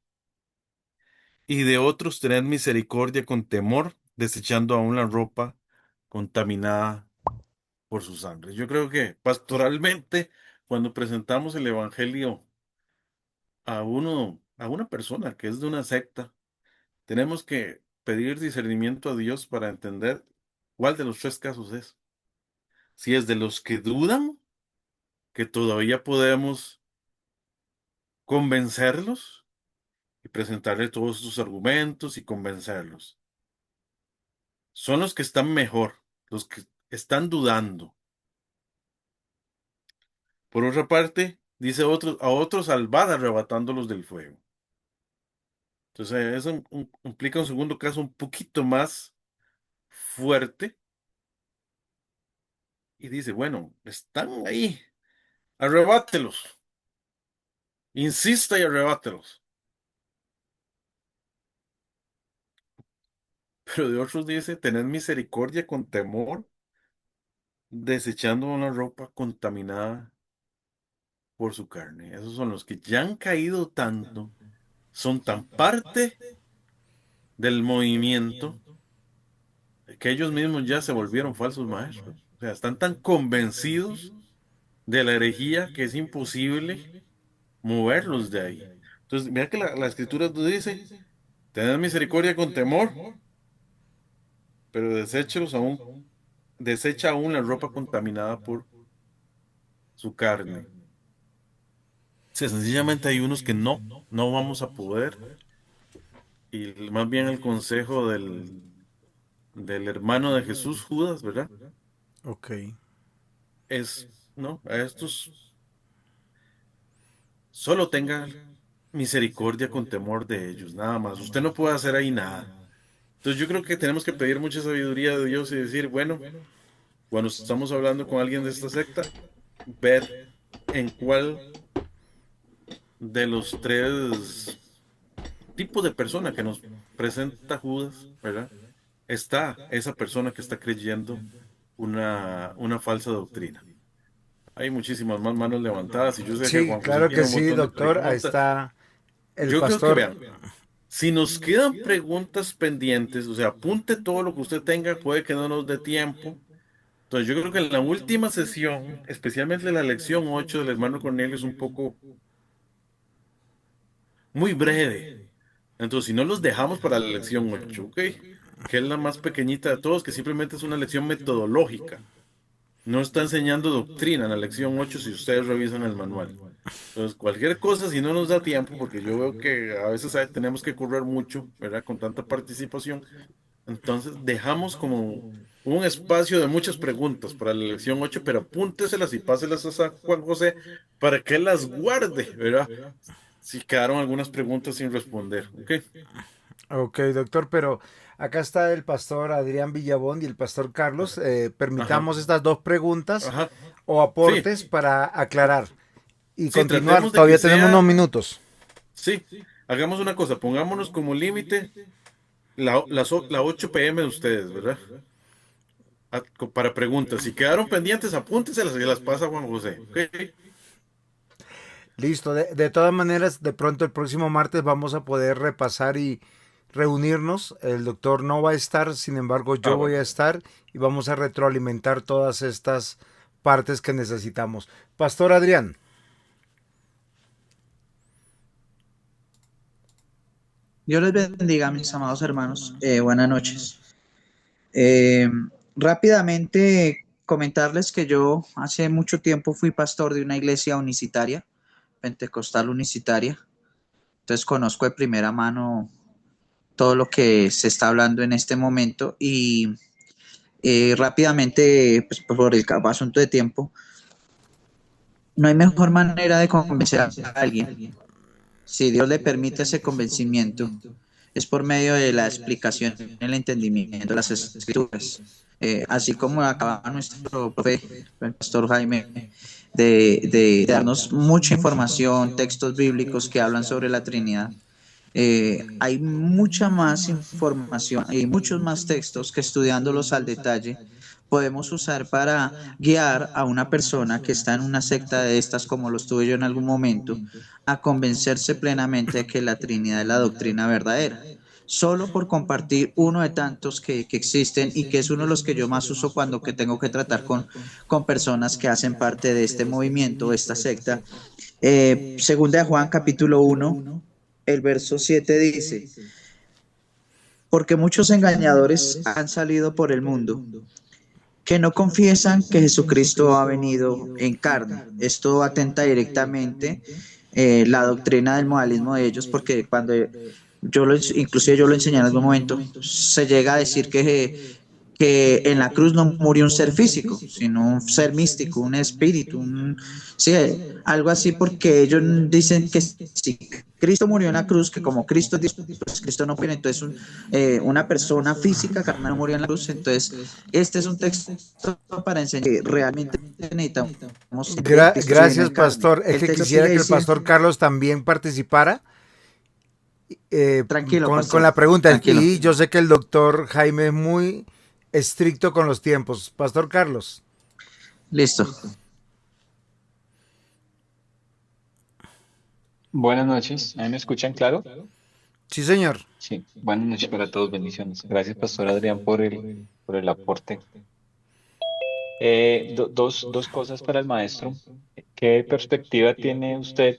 C: y de otros tener misericordia con temor, desechando aún la ropa contaminada por su sangre. Yo creo que pastoralmente, cuando presentamos el evangelio a una persona que es de una secta, tenemos que pedir discernimiento a Dios para entender cuál de los tres casos es. Si es de los que dudan, que todavía podemos convencerlos y presentarle todos sus argumentos y convencerlos. Son los que están mejor, los que están dudando. Por otra parte, dice otros, a otros salvad arrebatándolos del fuego. Entonces, eso implica un segundo caso un poquito más fuerte y dice, bueno, están ahí, arrebátelos, insista y arrebátelos. Pero de otros dice, tened misericordia con temor, desechando una ropa contaminada por su carne. Esos son los que ya han caído tanto, son tan parte del movimiento que ellos mismos ya se volvieron falsos maestros. O sea, están tan convencidos de la herejía que es imposible moverlos de ahí. Entonces, mira que la escritura nos dice, tened misericordia con temor, pero desecha aún la ropa contaminada por su carne. O sea, sencillamente hay unos que no vamos a poder. Y más bien el consejo del hermano de Jesús, Judas, ¿verdad?
A: Ok.
C: Es, ¿no? A estos solo tenga misericordia con temor de ellos, nada más. Usted no puede hacer ahí nada. Entonces yo creo que tenemos que pedir mucha sabiduría de Dios y decir, bueno, cuando estamos hablando con alguien de esta secta, ver en cuál de los tres tipos de persona que nos presenta Judas, ¿verdad? Está esa persona que está creyendo una falsa doctrina. Hay muchísimas más manos levantadas y yo sé que
A: Sí,
C: Juan José
A: claro que
C: tiene un
A: sí,
C: montón de
A: doctor. Ahí
C: preguntas.
A: está el
C: Yo creo que
A: pastor.
C: vean, si nos quedan preguntas pendientes, o sea, apunte todo lo que usted tenga, puede que no nos dé tiempo. Entonces yo creo que en la última sesión, especialmente la lección 8 del hermano Cornelio, es un poco muy breve. Entonces, si no los dejamos para la lección 8, ¿ok? Que es la más pequeñita de todos, que simplemente es una lección metodológica. No está enseñando doctrina en la lección 8 si ustedes revisan el manual. Entonces, cualquier cosa, si no nos da tiempo, porque yo veo que a veces tenemos que correr mucho, ¿verdad? Con tanta participación. Entonces, dejamos como un espacio de muchas preguntas para la lección 8, pero apúnteselas y páselas a San Juan José para que él las guarde, ¿verdad? Si quedaron algunas preguntas sin responder, ¿ok?
A: Ok, doctor, pero acá está el pastor Adrián Villabón y el pastor Carlos.
C: Ajá,
A: Permitamos estas dos preguntas
C: ajá.
A: o
C: Sí,
A: aportes para aclarar y
C: sí,
A: continuar.
C: tratemos de que
A: Todavía tenemos unos
C: sea,
A: minutos.
C: sí, hagamos una cosa, pongámonos como límite la 8 p.m. de ustedes, ¿verdad? Para preguntas. Si quedaron pendientes, apúntenselas y las pasa Juan José, ¿ok?
A: Listo. De todas maneras, de pronto el próximo martes vamos a poder repasar y reunirnos. El doctor no va a estar, sin embargo, yo
C: Ah,
A: voy
C: bueno.
A: a estar y vamos a retroalimentar todas estas partes que necesitamos. Pastor Adrián.
E: Dios les bendiga, mis amados hermanos. Buenas noches. Eh, Rápidamente comentarles que yo hace mucho tiempo fui pastor de una iglesia unicitaria, pentecostal unicitaria. Entonces conozco de primera mano todo lo que se está hablando en este momento y rápidamente, pues, por el asunto de tiempo, no hay mejor manera de convencer a alguien si Dios le permite ese convencimiento es por medio de la explicación y el entendimiento de las escrituras. Así como acaba nuestro profe, el pastor Jaime, de darnos mucha información, textos bíblicos que hablan sobre la Trinidad. Hay mucha más información y muchos más textos que estudiándolos al detalle podemos usar para guiar a una persona que está en una secta de estas, como lo estuve yo en algún momento, a convencerse plenamente de que la Trinidad es la doctrina verdadera. Solo por compartir uno de tantos que existen y que es uno de los que yo más uso cuando que tengo que tratar con personas que hacen parte de este movimiento, esta secta. Segunda de Juan capítulo 1, el verso 7 dice, porque muchos engañadores han salido por el mundo que no confiesan que Jesucristo ha venido en carne. Esto atenta directamente la doctrina del modalismo de ellos, porque cuando inclusive yo lo enseñé en algún momento, se llega a decir que en la cruz no murió un ser físico, sino un ser místico, un espíritu, sí, algo así, porque ellos dicen que si Cristo murió en la cruz, que como Cristo es Dios, pues Cristo no murió, entonces una persona física carnal murió en la cruz. Entonces este es un texto para enseñar que realmente necesitamos que Cristo se vino
A: Gracias,
E: en carne.
A: pastor. Es
E: El
A: que
E: texto
A: quisiera
E: sigue
A: que el
E: diciendo,
A: pastor Carlos también participara
E: tranquilo,
A: con
E: pastor,
A: la pregunta.
E: tranquilo.
A: Y yo sé que el doctor Jaime es muy estricto con los tiempos. Pastor Carlos.
E: Listo.
F: Buenas noches, ¿ahí me escuchan claro?
A: Sí, señor.
F: Sí, buenas noches para todos, bendiciones. Gracias, Pastor Adrián, por el aporte. Dos cosas para el maestro. ¿Qué perspectiva tiene usted,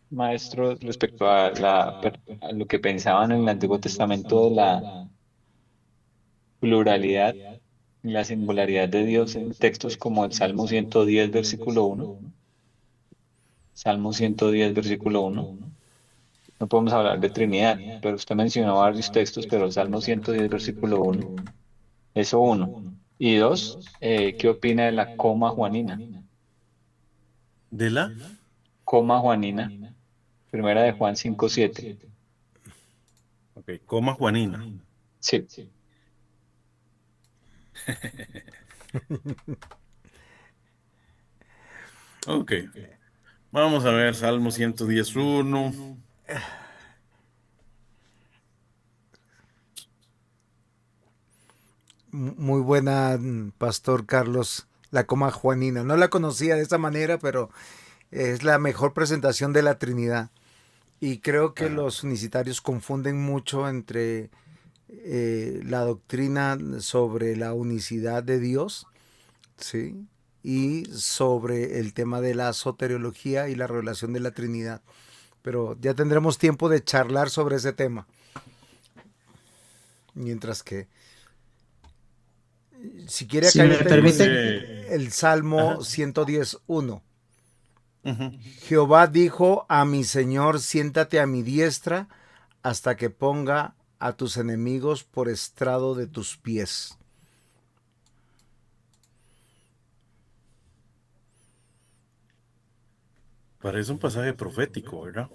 F: maestro, respecto a, a lo que pensaban en el Antiguo Testamento de la pluralidad y la singularidad de Dios en textos como el Salmo 110, versículo 1? Salmo 110, versículo 1. No podemos hablar de Trinidad, pero usted mencionó varios textos, pero el Salmo 110, versículo 1, eso uno. Y dos, ¿qué opina de la coma juanina?
C: ¿De la?
F: Coma juanina, primera de Juan 5:7.
C: Ok, coma Juanina.
F: Sí,
C: Ok, vamos a ver Salmo 111.
A: Muy buena, pastor Carlos. La coma Juanina. No la conocía de esa manera, pero es la mejor presentación de la Trinidad. Y creo que
C: Ajá.
A: los unicitarios confunden mucho entre la doctrina sobre la unicidad de Dios, ¿sí? Y sobre el tema de la soteriología y la revelación de la Trinidad. Pero ya tendremos tiempo de charlar sobre ese tema. Mientras que, si quiere,
E: Si
A: acá
E: me
A: yo tengo
E: permite,
A: el Salmo
C: Ajá.
A: 110:1.
C: Ujú.
A: Jehová dijo a mi Señor, siéntate a mi diestra hasta que ponga a tus enemigos por estrado de tus pies.
C: Parece un pasaje profético, ¿verdad?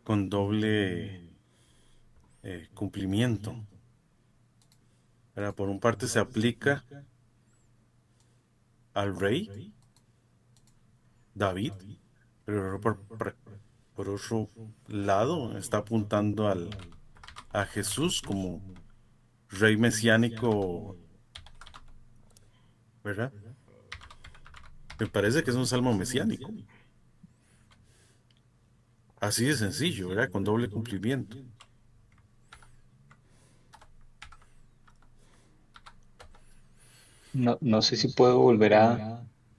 C: Con doble cumplimiento. ¿Verdad? Por un parte se aplica al rey David, pero por otro lado está apuntando a Jesús como rey mesiánico, ¿verdad? Me parece que es un salmo mesiánico. Así de sencillo, ¿verdad? Con doble cumplimiento.
F: no sé si puedo volver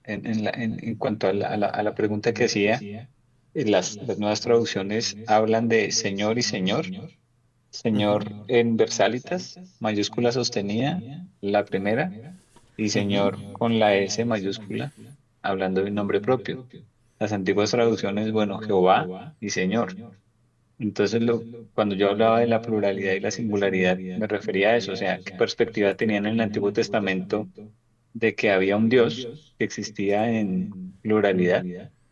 F: en cuanto a a la pregunta que hacía. Las nuevas traducciones hablan de Señor y Señor.
C: Ujú,
F: Señor en versalitas, mayúscula sostenida, la primera, y
C: ujú.
F: Señor con la S mayúscula, hablando de un nombre propio. Las antiguas traducciones, bueno, Jehová y Señor. Entonces, cuando yo hablaba de la pluralidad y la singularidad, me refería a eso, o sea, qué perspectiva tenían en el Antiguo Testamento de que había un Dios que existía en pluralidad,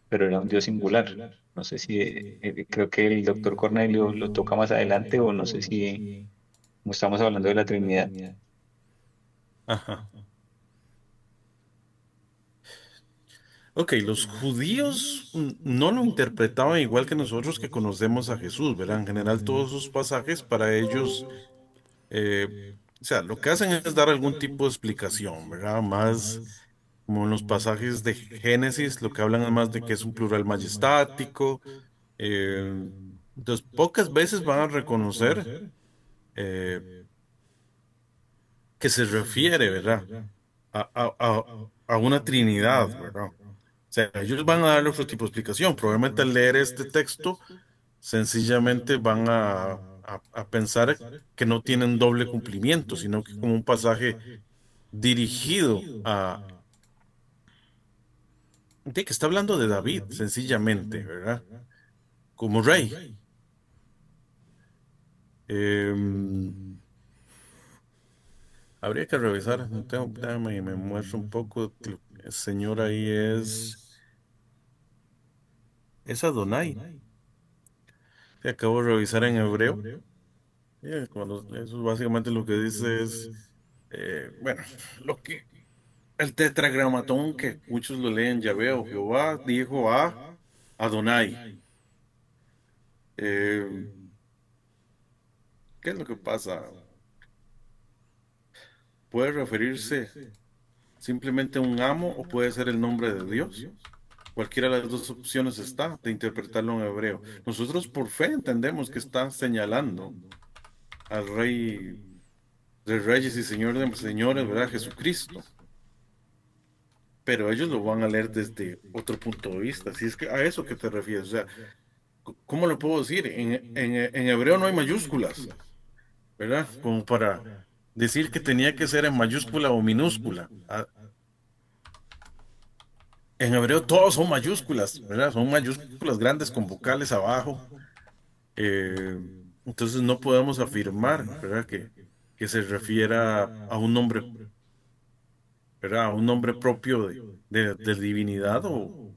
F: pero era un Dios singular. No sé si, creo que el doctor Cornelio lo toca más adelante o no sé si como estamos hablando de la Trinidad.
C: Ajá. Ok, los judíos no lo interpretaban igual que nosotros que conocemos a Jesús, ¿verdad? En general, todos sus pasajes para ellos, eh, o sea, lo que hacen es dar algún tipo de explicación, ¿verdad? Más como en los pasajes de Génesis, lo que hablan es más de que es un plural majestático. eh, entonces, pocas veces van a reconocer eh, que se refiere, ¿verdad? A una Trinidad, ¿verdad? O sea, ellos van a darle otro tipo de explicación. Probablemente al leer este texto, sencillamente van a pensar que no tienen doble cumplimiento, sino que como un pasaje dirigido de que está hablando de David, sencillamente, ¿verdad? Como rey. Em, Habría que revisar, no tengo, déjame y me muestro un poco. El señor ahí es Adonai. Que acabo de revisar en hebreo. Eso básicamente lo que dice es, bueno, lo que el tetragramatón que muchos lo leen, Yahvé o Jehová, dijo a Adonai. Eh, ¿Qué es lo que pasa? Puede referirse simplemente a un amo o puede ser el nombre de Dios. Cualquiera de las dos opciones está de interpretarlo en hebreo. Nosotros por fe entendemos que está señalando al Rey de Reyes y Señor de Señores, ¿verdad? Jesucristo. Pero ellos lo van a leer desde otro punto de vista. Si es que a eso que te refieres, o sea, ¿cómo lo puedo decir? En hebreo no hay mayúsculas, ¿verdad? Como para decir que tenía que ser en mayúscula o minúscula. En hebreo todos son mayúsculas, ¿verdad? Son mayúsculas grandes con vocales abajo. Eh, entonces no podemos afirmar, ¿verdad? Que se refiera a un nombre, ¿verdad? A un nombre propio de divinidad o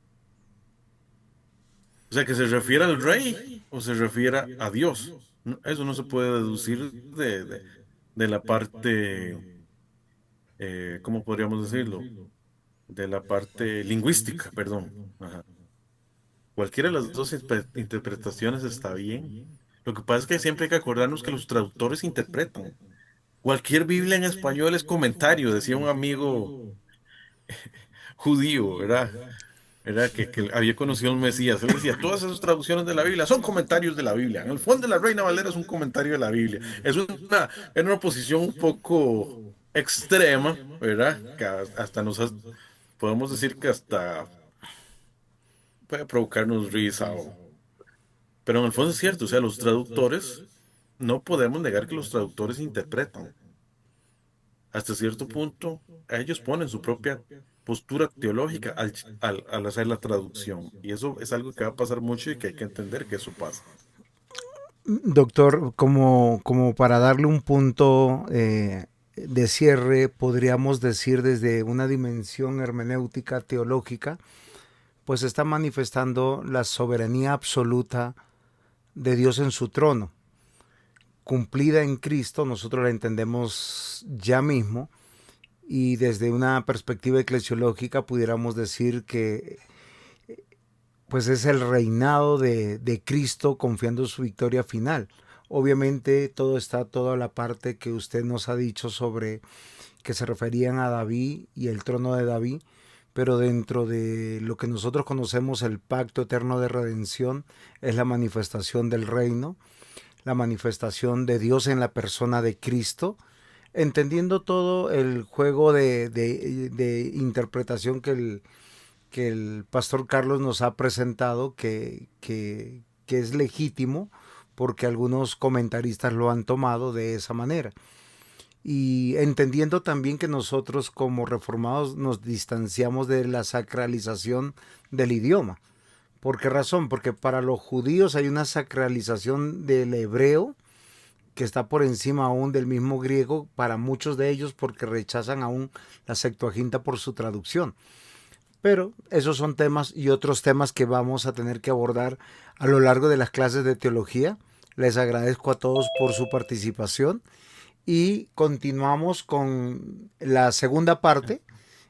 C: sea, que se refiera al rey o se refiera a Dios. Eso no se puede deducir de la parte, ¿cómo podríamos decirlo? De la parte lingüística, perdón. Ajá. Cualquiera de las dos interpretaciones está bien. Lo que pasa es que siempre hay que acordarnos que los traductores interpretan. Cualquier Biblia en español es comentario, decía un amigo judío, ¿verdad? Era que había conocido al Mesías. Él decía, todas esas traducciones de la Biblia son comentarios de la Biblia. En el fondo de la Reina Valera es un comentario de la Biblia. Es una posición un poco extrema, ¿verdad? Que hasta podemos decir que hasta puede provocarnos risa. Pero en el fondo es cierto, o sea, los traductores, no podemos negar que los traductores interpretan. Hasta cierto punto, ellos ponen su propia postura teológica al hacer la traducción. Y eso es algo que va a pasar mucho y que hay que entender que eso pasa.
A: Doctor, como para darle un punto de cierre, podríamos decir desde una dimensión hermenéutica teológica, pues está manifestando la soberanía absoluta de Dios en su trono, cumplida en Cristo, nosotros la entendemos ya mismo, y desde una perspectiva eclesiológica pudiéramos decir que pues es el reinado de Cristo confiando en su victoria final. Obviamente toda la parte que usted nos ha dicho sobre que se referían a David y el trono de David, pero dentro de lo que nosotros conocemos el pacto eterno de redención es la manifestación del reino, la manifestación de Dios en la persona de Cristo, entendiendo todo el juego de interpretación que el pastor Carlos nos ha presentado, que es legítimo, porque algunos comentaristas lo han tomado de esa manera. Y entendiendo también que nosotros como reformados nos distanciamos de la sacralización del idioma. ¿Por qué razón? Porque para los judíos hay una sacralización del hebreo que está por encima aún del mismo griego para muchos de ellos porque rechazan aún la Septuaginta por su traducción. Pero esos son temas y otros temas que vamos a tener que abordar a lo largo de las clases de teología. Les agradezco a todos por su participación y continuamos con la segunda parte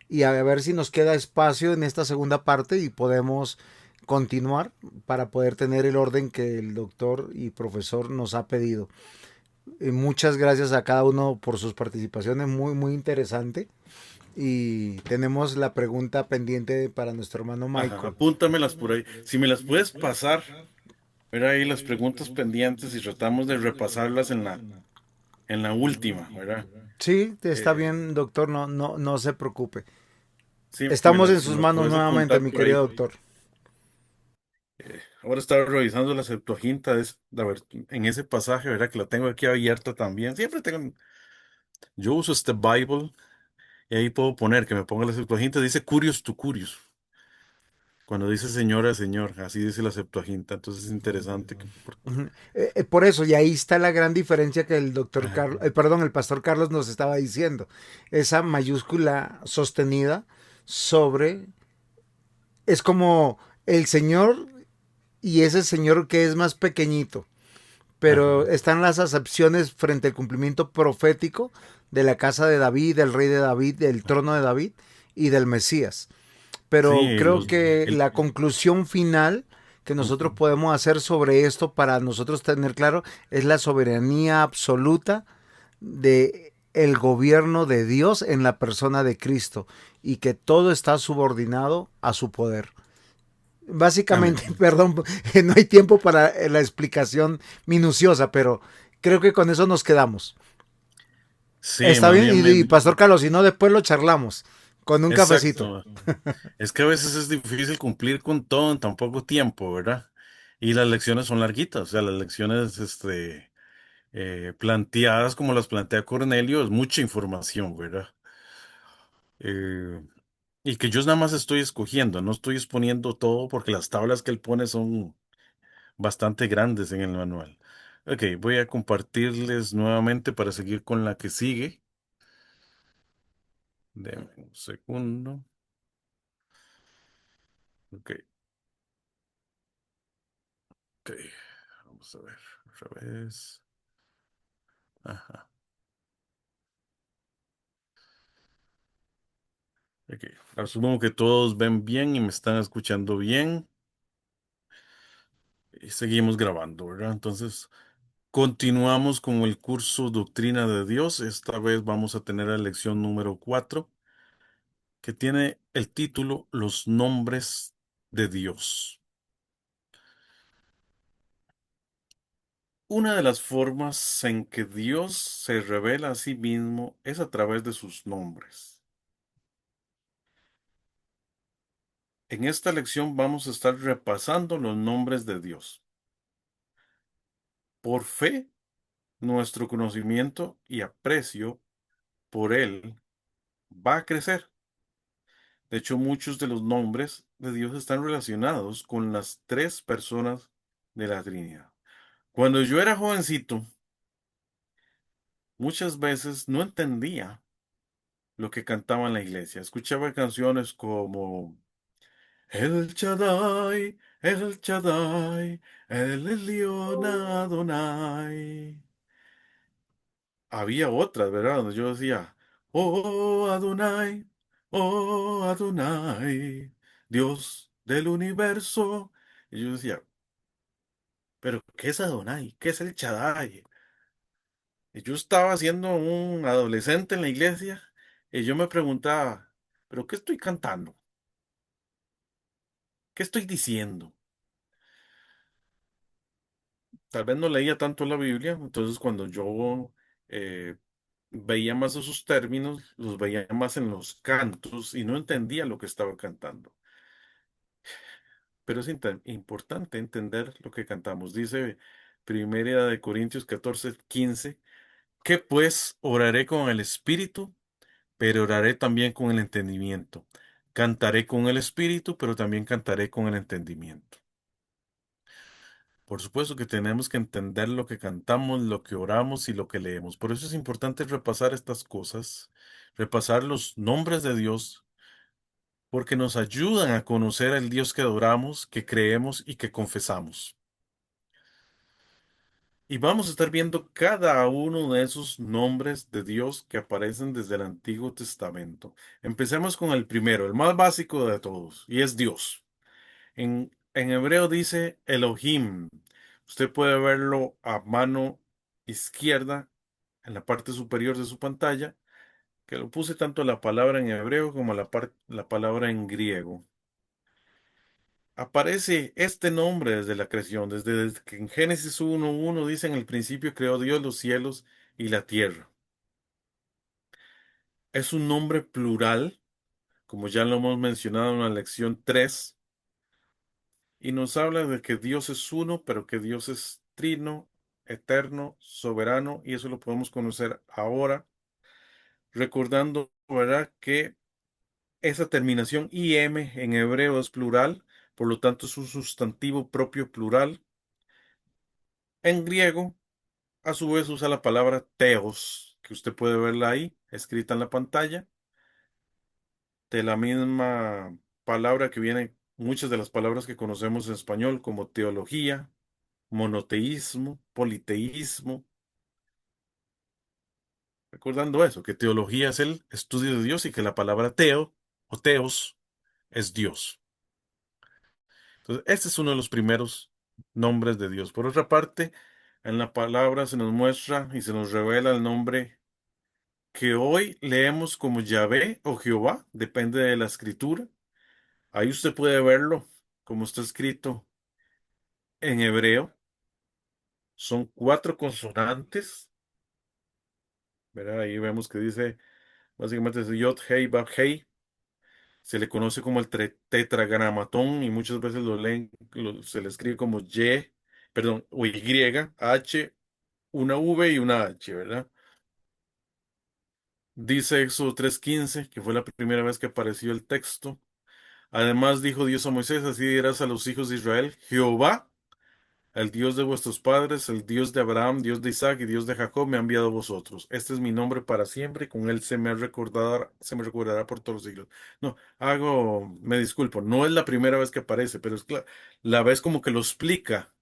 A: y a ver si nos queda espacio en esta segunda parte y podemos continuar para poder tener el orden que el doctor y profesor nos ha pedido. Muchas gracias a cada uno por sus participaciones, muy interesante. Y tenemos la pregunta pendiente para nuestro hermano
C: Ajá,
A: Michael.
C: apúntamelas por ahí. Si me las puedes pasar, ver ahí las preguntas pendientes y tratamos de repasarlas en la última, ¿verdad?
A: Sí, está
C: Eh,
A: bien, doctor, no se preocupe.
C: sí,
A: Estamos en
C: si me
A: sus
C: las
A: manos
C: puedes
A: nuevamente,
C: apuntar
A: mi
C: por
A: querido
C: ahí.
A: doctor.
C: Ahora estaba revisando la Septuaginta, a ver, en ese pasaje, ¿verdad? Que la tengo aquí abierta también. Siempre tengo, yo uso este Bible y ahí puedo poner que me ponga la Septuaginta, dice Curios tu Curios. Cuando dice señora, señor, así dice la Septuaginta. Entonces es interesante
A: Ujú. Por eso, y ahí está la gran diferencia que el doctor
C: ajá,
A: Carlos, perdón, el pastor Carlos nos estaba diciendo. Esa mayúscula sostenida sobre, es como el Señor y ese Señor que es más pequeñito, pero
C: ajá.
A: están las acepciones frente al cumplimiento profético de la casa de David, del rey de David, del trono de David y del Mesías. Pero
C: Sí,
A: creo que la conclusión final que nosotros
C: ujú.
A: podemos hacer sobre esto para nosotros tener claro es la soberanía absoluta de el gobierno de Dios en la persona de Cristo y que todo está subordinado a su poder. Básicamente,
C: Amén.
A: perdón, no hay tiempo para la explicación minuciosa, pero creo que con eso nos quedamos.
C: Sí,
A: Está
C: más
A: bien,
C: bien
A: y Pastor Carlos, si no, después lo charlamos con un cafecito.
C: exacto. Es que a veces es difícil cumplir con todo en tan poco tiempo, ¿verdad? Y las lecciones son larguitas, o sea, las lecciones, planteadas como las plantea Cornelio, es mucha información, ¿verdad? Eh, y que yo nada más estoy escogiendo, no estoy exponiendo todo porque las tablas que él pone son bastante grandes en el manual. Ok, voy a compartirles nuevamente para seguir con la que sigue. Deme un segundo. Ok, ok. Vamos a ver. Otra vez. Ajá. Ok. Asumo que todos ven bien y me están escuchando bien. Y seguimos grabando, ¿verdad? Entonces, continuamos con el curso Doctrina de Dios. Esta vez vamos a tener la lección número 4, que tiene el título Los nombres de Dios. Una de las formas en que Dios se revela a sí mismo es a través de sus nombres. En esta lección vamos a estar repasando los nombres de Dios. Por fe, nuestro conocimiento y aprecio por Él va a crecer. De hecho, muchos de los nombres de Dios están relacionados con las tres personas de la Trinidad. Cuando yo era jovencito, muchas veces no entendía lo que cantaba en la iglesia. Escuchaba canciones como El Shaddai, El Shaddai, El Elyon Adonai. Había otras, ¿verdad? Donde yo decía, Oh Adonai, Dios del universo. Y yo decía, ¿pero qué es Adonai? ¿Qué es el Shaddai? Y yo estaba siendo un adolescente en la iglesia y yo me preguntaba, ¿pero qué estoy cantando? ¿Qué estoy diciendo? Tal vez no leía tanto la Biblia, entonces cuando yo eh, veía más esos términos, los veía más en los cantos y no entendía lo que estaba cantando. Pero es importante entender lo que cantamos. Dice Primera de Corintios 14:15, que pues oraré con el espíritu, pero oraré también con el entendimiento. Cantaré con el espíritu, pero también cantaré con el entendimiento. Por supuesto que tenemos que entender lo que cantamos, lo que oramos y lo que leemos. Por eso es importante repasar estas cosas, repasar los nombres de Dios porque nos ayudan a conocer al Dios que adoramos, que creemos y que confesamos. Y vamos a estar viendo cada uno de esos nombres de Dios que aparecen desde el Antiguo Testamento. Empecemos con el primero, el más básico de todos, y es Dios. En hebreo dice Elohim. Usted puede verlo a mano izquierda en la parte superior de su pantalla, que lo puse tanto la palabra en hebreo como la palabra en griego. Aparece este nombre desde la creación, desde que en Génesis 1:1 dice: en el principio creó Dios los cielos y la tierra. Es un nombre plural, como ya lo hemos mencionado en la lección 3, y nos habla de que Dios es uno, pero que Dios es trino, eterno, soberano, y eso lo podemos conocer ahora, recordando, ¿verdad?, que esa terminación im en hebreo es plural, por lo tanto es un sustantivo propio plural. En griego, a su vez, usa la palabra teos, que usted puede verla ahí, escrita en la pantalla, de la misma palabra que viene muchas de las palabras que conocemos en español, como teología, monoteísmo, politeísmo. Recordando eso, que teología es el estudio de Dios y que la palabra teo o teos es Dios. Entonces, este es uno de los primeros nombres de Dios. Por otra parte, en la palabra se nos muestra y se nos revela el nombre que hoy leemos como Yahvé o Jehová, depende de la escritura. Ahí usted puede verlo, como está escrito en hebreo. Son 4 consonantes, ¿verdad? Ahí vemos que dice, básicamente es Yod, Hei, Vav, Hei. Se le conoce como el tetragramatón y muchas veces lo leen, se le escribe como Y, perdón, o Y, H, una V y una H, ¿verdad? Dice Éxodo 3:15, que fue la primera vez que apareció el texto. Además dijo Dios a Moisés: así dirás a los hijos de Israel: Jehová, el Dios de vuestros padres, el Dios de Abraham, Dios de Isaac y Dios de Jacob, me ha enviado a vosotros. Este es mi nombre para siempre, y con él se me recordará por todos los siglos. No, me disculpo, no es la primera vez que aparece, pero es la vez como que lo explica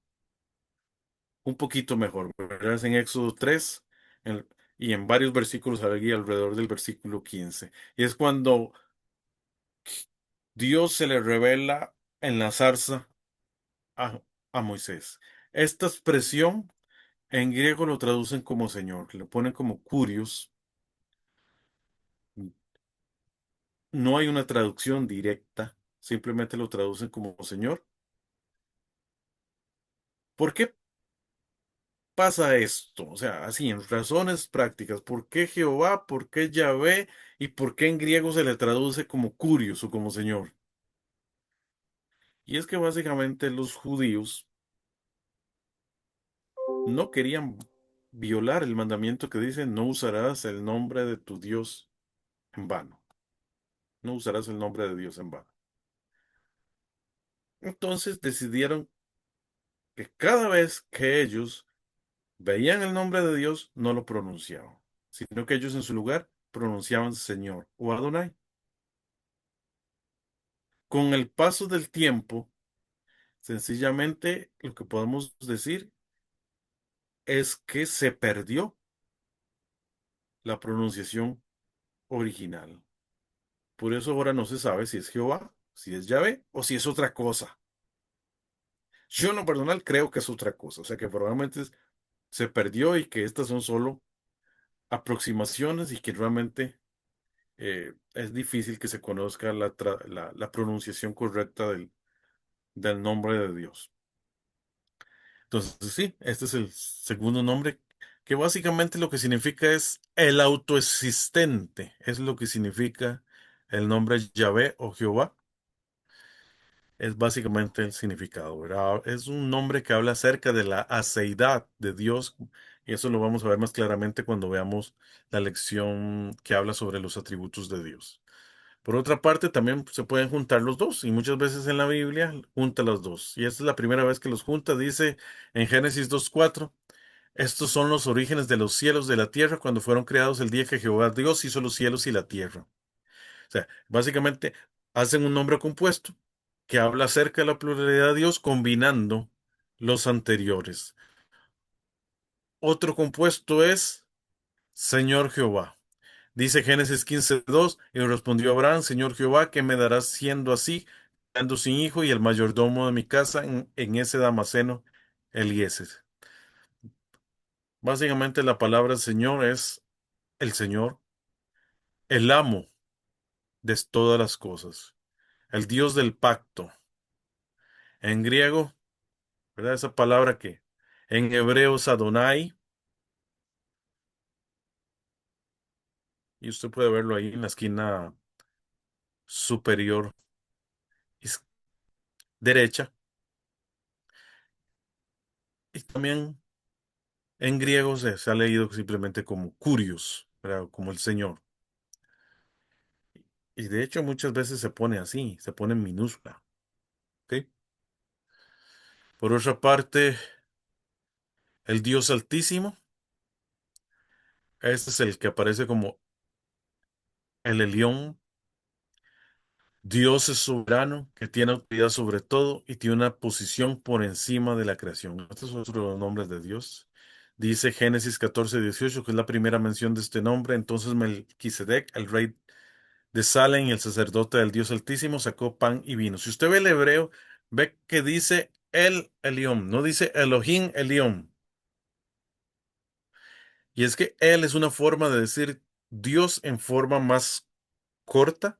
C: un poquito mejor, ¿verdad? Es en Éxodo 3 en- y en varios versículos aquí alrededor del versículo 15. Y es cuando Dios se le revela en la zarza a, a Moisés. Esta expresión en griego lo traducen como Señor, lo ponen como Curios. No hay una traducción directa, simplemente lo traducen como Señor. ¿Por qué pasa esto? O sea, así, en razones prácticas, ¿por qué Jehová, por qué Yahvé y por qué en griego se le traduce como Curios o como Señor? Y es que básicamente los judíos no querían violar el mandamiento que dice: no usarás el nombre de tu Dios en vano. No usarás el nombre de Dios en vano. Entonces decidieron que cada vez que ellos veían el nombre de Dios, no lo pronunciaban, sino que ellos en su lugar pronunciaban Señor o Adonai. Con el paso del tiempo, sencillamente lo que podemos decir es que se perdió la pronunciación original. Por eso ahora no se sabe si es Jehová, si es Yahvé o si es otra cosa. Yo en lo personal creo que es otra cosa, o sea que probablemente se perdió y que estas son solo aproximaciones y que realmente es difícil que se conozca la pronunciación correcta del nombre de Dios. Entonces, sí, este es el segundo nombre, que básicamente lo que significa es el autoexistente, es lo que significa el nombre Yahvé o Jehová. Es básicamente el significado, ¿verdad? Es un nombre que habla acerca de la aceidad de Dios, y eso lo vamos a ver más claramente cuando veamos la lección que habla sobre los atributos de Dios. Por otra parte, también se pueden juntar los dos, y muchas veces en la Biblia junta los dos. Y esta es la primera vez que los junta, dice en Génesis 2:4: estos son los orígenes de los cielos de la tierra cuando fueron creados el día que Jehová Dios hizo los cielos y la tierra. O sea, básicamente hacen un nombre compuesto que habla acerca de la pluralidad de Dios combinando los anteriores. Otro compuesto es Señor Jehová. Dice Génesis 15:2, y respondió Abraham, Señor Jehová, ¿qué me darás siendo así, quedando sin hijo y el mayordomo de mi casa en ese Damaseno, Eliezer? Básicamente la palabra Señor es el Señor, el amo de todas las cosas, el Dios del pacto. En griego, ¿verdad? Esa palabra que en hebreo es Adonai, y usted puede verlo ahí en la esquina superior is- derecha, y también en griego se ha leído simplemente como Curios, ¿verdad? Como el Señor. Y de hecho muchas veces se pone así, se pone en minúscula. ¿Ok? Por otra parte, el Dios Altísimo, este es el que aparece como el Elión. Dios es soberano, que tiene autoridad sobre todo y tiene una posición por encima de la creación. Estos son otro de los nombres de Dios. Dice Génesis 14:18, que es la primera mención de este nombre. Entonces Melquisedec, el rey de Salem y el sacerdote del Dios Altísimo, sacó pan y vino. Si usted ve el hebreo, ve que dice el Elión, no dice Elohim Elión. Y es que él es una forma de decir Dios en forma más corta.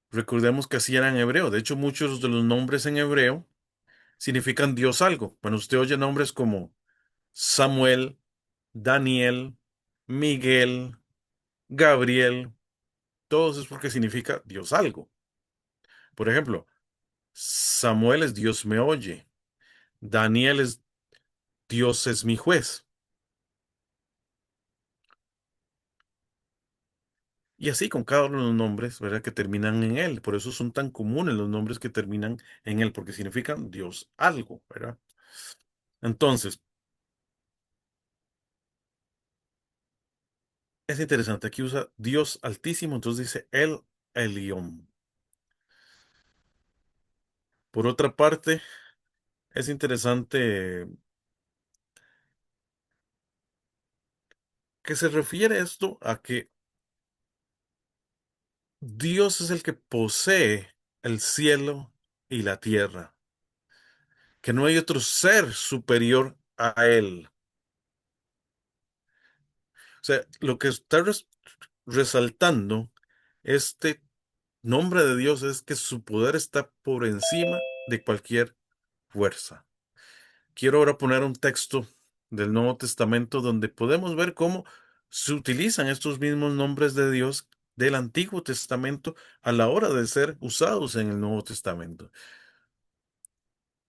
C: Recordemos que así era en hebreo. De hecho, muchos de los nombres en hebreo significan Dios algo. Cuando usted oye nombres como Samuel, Daniel, Miguel, Gabriel, todos es porque significa Dios algo. Por ejemplo, Samuel es Dios me oye. Daniel es Dios es mi juez. Y así con cada uno de los nombres, ¿verdad? Que terminan en él. Por eso son tan comunes los nombres que terminan en él, porque significan Dios algo, ¿verdad? Entonces, es interesante. Aquí usa Dios Altísimo, entonces dice el Elión. Por otra parte, es interesante que se refiere esto a que Dios es el que posee el cielo y la tierra, que no hay otro ser superior a él. O sea, lo que está resaltando este nombre de Dios es que su poder está por encima de cualquier fuerza. Quiero ahora poner un texto del Nuevo Testamento donde podemos ver cómo se utilizan estos mismos nombres de Dios del Antiguo Testamento a la hora de ser usados en el Nuevo Testamento.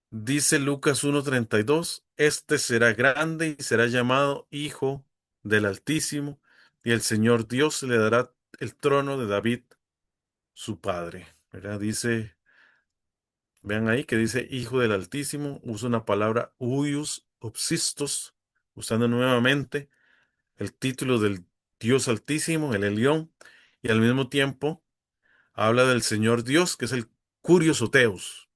C: Dice Lucas 1:32, este será grande y será llamado Hijo del Altísimo, y el Señor Dios le dará el trono de David, su padre. ¿Verdad? Dice, vean ahí que dice Hijo del Altísimo, usa una palabra huios, obsistos, usando nuevamente el título del Dios Altísimo, el Elión, y al mismo tiempo habla del Señor Dios, que es el Curios o Teos.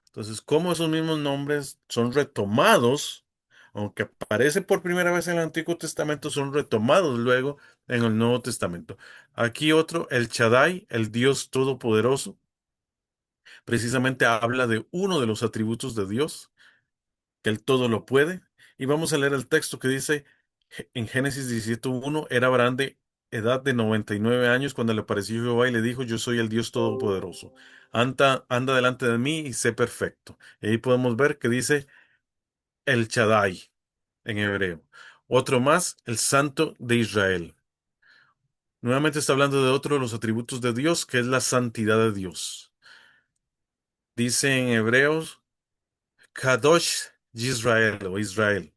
C: Entonces, cómo esos mismos nombres son retomados, aunque aparece por primera vez en el Antiguo Testamento, son retomados luego en el Nuevo Testamento. Aquí otro, el Shaddai, el Dios Todopoderoso, precisamente habla de uno de los atributos de Dios, que él todo lo puede. Y vamos a leer el texto que dice en Génesis 17:1, era Abraham de edad de 99 años cuando le apareció Jehová y le dijo, yo soy el Dios Todopoderoso. Anda delante de mí y sé perfecto. Y ahí podemos ver que dice el Shaddai en hebreo. Otro más, el Santo de Israel. Nuevamente está hablando de otro de los atributos de Dios, que es la santidad de Dios. Dice en Hebreos, Kadosh Yisrael o Israel.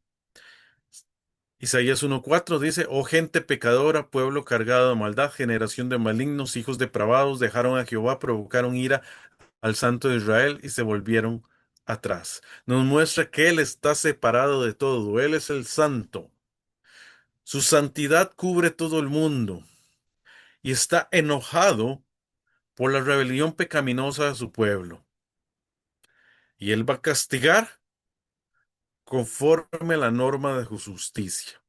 C: Isaías 1:4 dice, oh gente pecadora, pueblo cargado de maldad, generación de malignos, hijos depravados, dejaron a Jehová, provocaron ira al Santo de Israel y se volvieron atrás. Nos muestra que Él está separado de todo, Él es el santo. Su santidad cubre todo el mundo y está enojado por la rebelión pecaminosa de su pueblo. Y él va a castigar conforme a la norma de su justicia.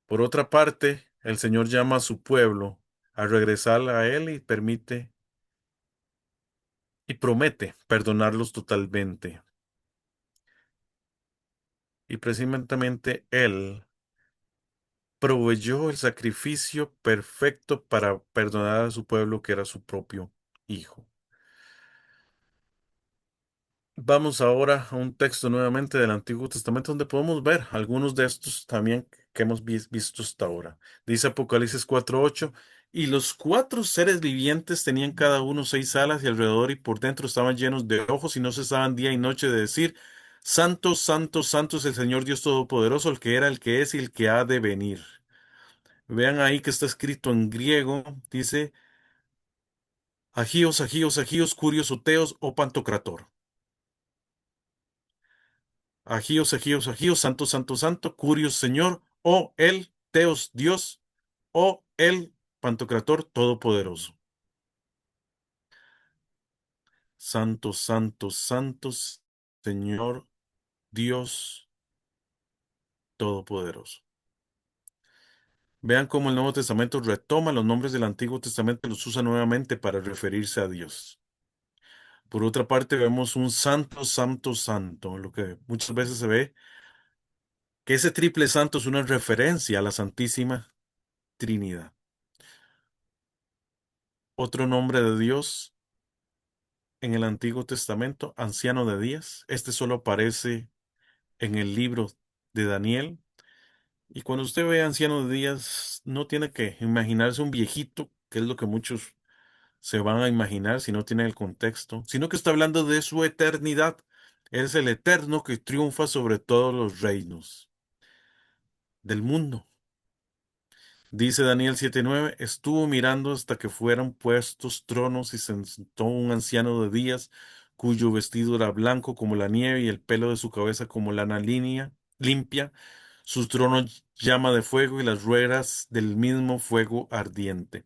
C: Por otra parte, el Señor llama a su pueblo a regresar a Él y permite y promete perdonarlos totalmente. Y precisamente Él proveyó el sacrificio perfecto para perdonar a su pueblo, que era su propio Hijo. Vamos ahora a un texto nuevamente del Antiguo Testamento donde podemos ver algunos de estos también que hemos visto hasta ahora. Dice Apocalipsis 4:8, y los cuatro seres vivientes tenían cada uno 6 alas y alrededor y por dentro estaban llenos de ojos y no cesaban día y noche de decir, Santo, Santo, Santo es el Señor Dios Todopoderoso, el que era, el que es y el que ha de venir. Vean ahí que está escrito en griego, dice, Agíos, Agíos, Agíos, Curios, Oteos o Pantocrator. Agíos, Agíos, Agíos, Santo, Santo, Santo, Curios, Señor, o el Teos, Dios, o el Pantocrator Todopoderoso. Santo, Santo, Santo, Señor, Dios Todopoderoso. Vean cómo el Nuevo Testamento retoma los nombres del Antiguo Testamento y los usa nuevamente para referirse a Dios. Por otra parte, vemos un santo, santo, santo, lo que muchas veces se ve que ese triple santo es una referencia a la Santísima Trinidad. Otro nombre de Dios en el Antiguo Testamento, anciano de días. Este solo aparece en el libro de Daniel. Y cuando usted ve anciano de días, no tiene que imaginarse un viejito, que es lo que muchos se van a imaginar si no tienen el contexto, sino que está hablando de su eternidad. Él es el eterno que triunfa sobre todos los reinos del mundo. Dice Daniel 7:9, estuvo mirando hasta que fueran puestos tronos y se sentó un anciano de días, cuyo vestido era blanco como la nieve y el pelo de su cabeza como lana limpia, sus tronos llama de fuego y las ruedas del mismo fuego ardiente.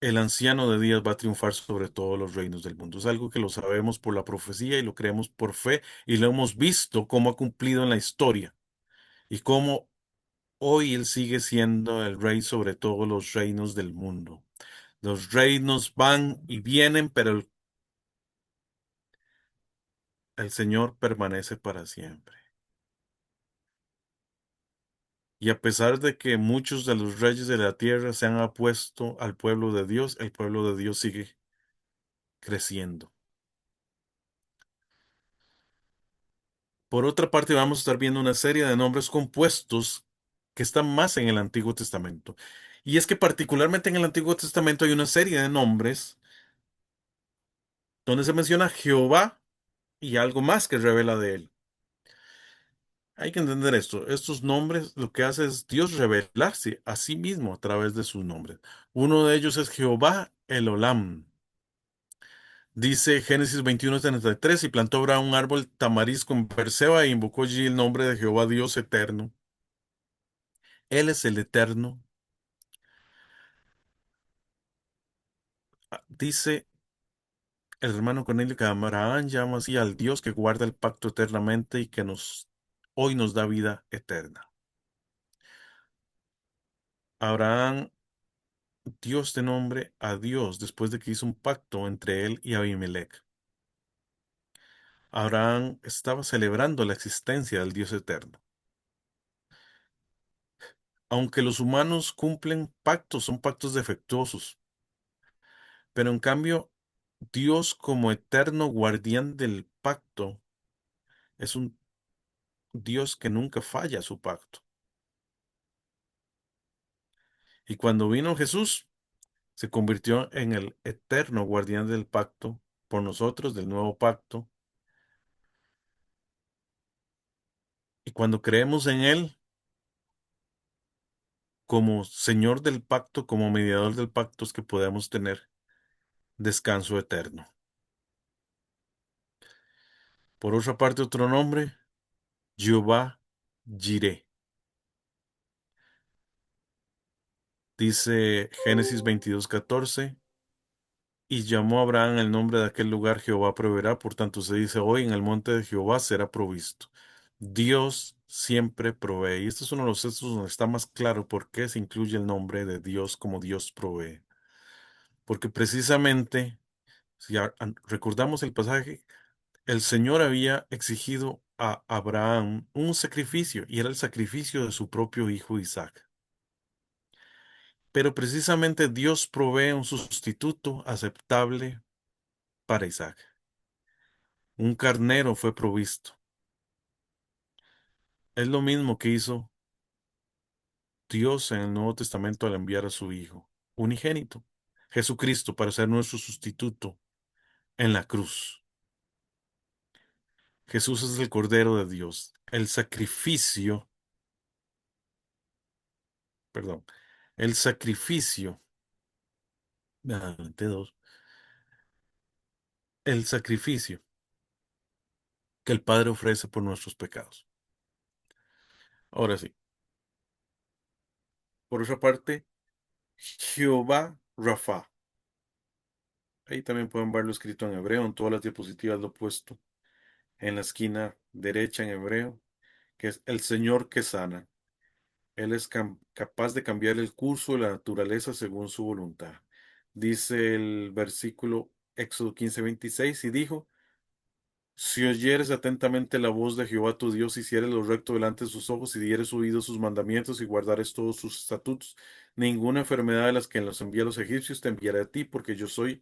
C: El anciano de días va a triunfar sobre todos los reinos del mundo. Es algo que lo sabemos por la profecía y lo creemos por fe y lo hemos visto cómo ha cumplido en la historia y cómo hoy él sigue siendo el rey sobre todos los reinos del mundo. Los reinos van y vienen, pero el Señor permanece para siempre. Y a pesar de que muchos de los reyes de la tierra se han opuesto al pueblo de Dios, el pueblo de Dios sigue creciendo. Por otra parte, vamos a estar viendo una serie de nombres compuestos que están más en el Antiguo Testamento. Y es que particularmente en el Antiguo Testamento hay una serie de nombres donde se menciona Jehová y algo más que revela de él. Hay que entender esto. Estos nombres lo que hace es Dios revelarse a sí mismo a través de sus nombres. Uno de ellos es Jehová el Olam. Dice Génesis 21:33, y plantó Abraham un árbol tamarisco en Berseba e invocó allí el nombre de Jehová Dios eterno. Él es el eterno. Dice el hermano Cornelio que Abraham llama así al Dios que guarda el pacto eternamente y que hoy nos da vida eterna. Abraham dio este nombre a Dios después de que hizo un pacto entre él y Abimelech. Abraham estaba celebrando la existencia del Dios eterno. Aunque los humanos cumplen pactos, son pactos defectuosos, pero en cambio Dios como eterno guardián del pacto es un Dios que nunca falla su pacto. Y cuando vino Jesús, se convirtió en el eterno guardián del pacto por nosotros, del nuevo pacto. Y cuando creemos en Él como Señor del pacto, como mediador del pacto, es que podemos tener descanso eterno. Por otra parte, otro nombre, Jehová Jireh. Dice Génesis 22:14, y llamó a Abraham el nombre de aquel lugar Jehová proveerá, por tanto se dice hoy en el monte de Jehová será provisto. Dios siempre provee. Y este es uno de los textos donde está más claro por qué se incluye el nombre de Dios como Dios provee. Porque precisamente, si recordamos el pasaje, el Señor había exigido a Abraham un sacrificio, y era el sacrificio de su propio hijo Isaac. Pero precisamente Dios provee un sustituto aceptable para Isaac. Un carnero fue provisto. Es lo mismo que hizo Dios en el Nuevo Testamento al enviar a su Hijo unigénito, Jesucristo, para ser nuestro sustituto en la cruz. Jesús es el Cordero de Dios, perdón, el sacrificio, dos, el sacrificio que el Padre ofrece por nuestros pecados. Ahora sí, por otra parte, Jehová Rafa. Ahí también pueden verlo escrito en hebreo, en todas las diapositivas lo he puesto en la esquina derecha en hebreo, que es el Señor que sana. Él es capaz de cambiar el curso de la naturaleza según su voluntad. Dice el versículo Éxodo 15:26, y dijo, si oyeres atentamente la voz de Jehová tu Dios, hicieres lo recto delante de sus ojos, y dieres oído a sus mandamientos, y guardares todos sus estatutos, ninguna enfermedad de las que los envía a los egipcios te enviaré a ti, porque yo soy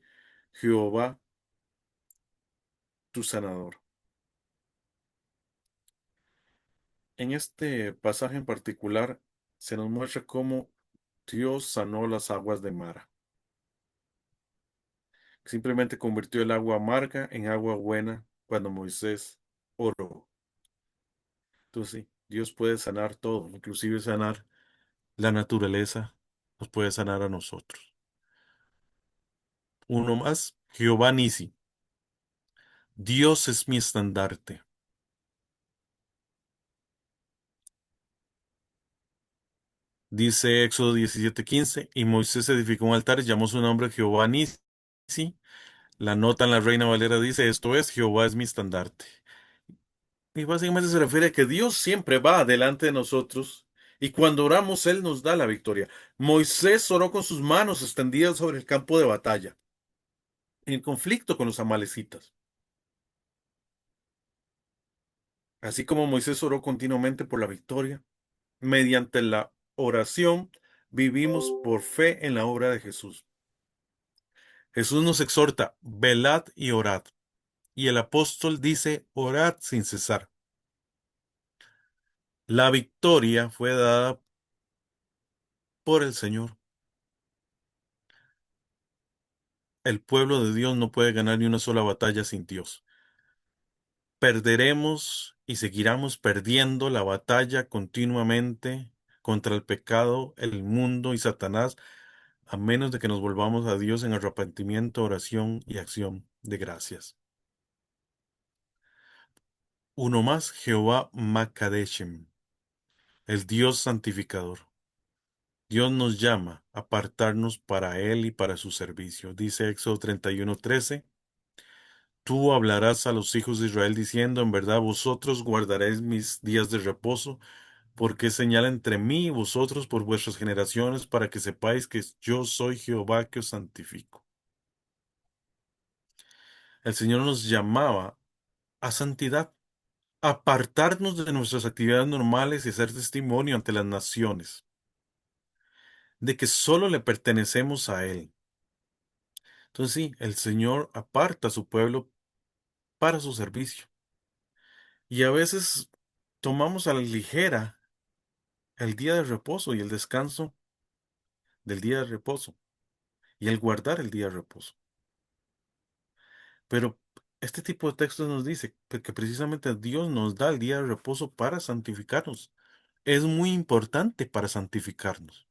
C: Jehová tu sanador. En este pasaje en particular se nos muestra cómo Dios sanó las aguas de Mara. Simplemente convirtió el agua amarga en agua buena cuando Moisés oró. Entonces, sí, Dios puede sanar todo, inclusive sanar la naturaleza, nos puede sanar a nosotros. Uno más, Jehová Nisi. Dios es mi estandarte. Dice Éxodo 17:15, y Moisés edificó un altar y llamó su nombre Jehová Nisi. La nota en la Reina Valera dice, esto es, Jehová es mi estandarte. Y básicamente se refiere a que Dios siempre va delante de nosotros y cuando oramos Él nos da la victoria. Moisés oró con sus manos extendidas sobre el campo de batalla, en conflicto con los amalecitas. Así como Moisés oró continuamente por la victoria, mediante la oración vivimos por fe en la obra de Jesús. Jesús nos exhorta, velad y orad. Y el apóstol dice, orad sin cesar. La victoria fue dada por el Señor. El pueblo de Dios no puede ganar ni una sola batalla sin Dios. Perderemos y seguiremos perdiendo la batalla continuamente contra el pecado, el mundo y Satanás, a menos de que nos volvamos a Dios en arrepentimiento, oración y acción de gracias. Uno más, Jehová Makadeshem, el Dios santificador. Dios nos llama a apartarnos para Él y para su servicio. Dice Éxodo 31:13. Tú hablarás a los hijos de Israel diciendo, en verdad vosotros guardaréis mis días de reposo, porque es señal entre mí y vosotros por vuestras generaciones, para que sepáis que yo soy Jehová que os santifico. El Señor nos llamaba a santidad, a apartarnos de nuestras actividades normales y hacer testimonio ante las naciones, de que solo le pertenecemos a Él. Entonces sí, el Señor aparta a su pueblo para su servicio. Y a veces tomamos a la ligera el día de reposo y el descanso del día de reposo y el guardar el día de reposo. Pero este tipo de textos nos dice que precisamente Dios nos da el día de reposo para santificarnos. Es muy importante para santificarnos.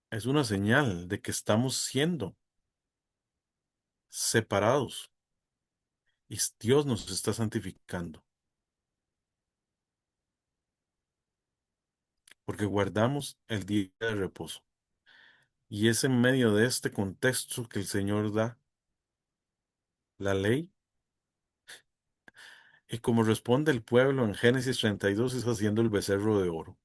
C: Es una señal de que estamos siendo separados Y Dios nos está santificando, porque guardamos el día de reposo. Y es en medio de este contexto que el Señor da la ley. Y como responde el pueblo en Génesis 32 es haciendo el becerro de oro.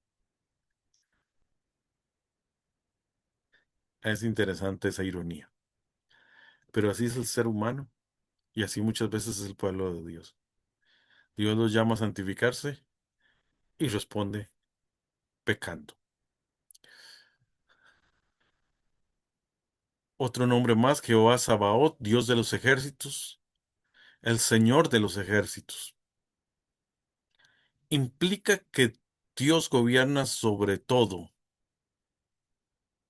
C: Es interesante esa ironía. Pero así es el ser humano y así muchas veces es el pueblo de Dios. Dios los llama a santificarse y responde pecando. Otro nombre más, Jehová Sabaoth, Dios de los ejércitos, el Señor de los ejércitos. Implica que Dios gobierna sobre todo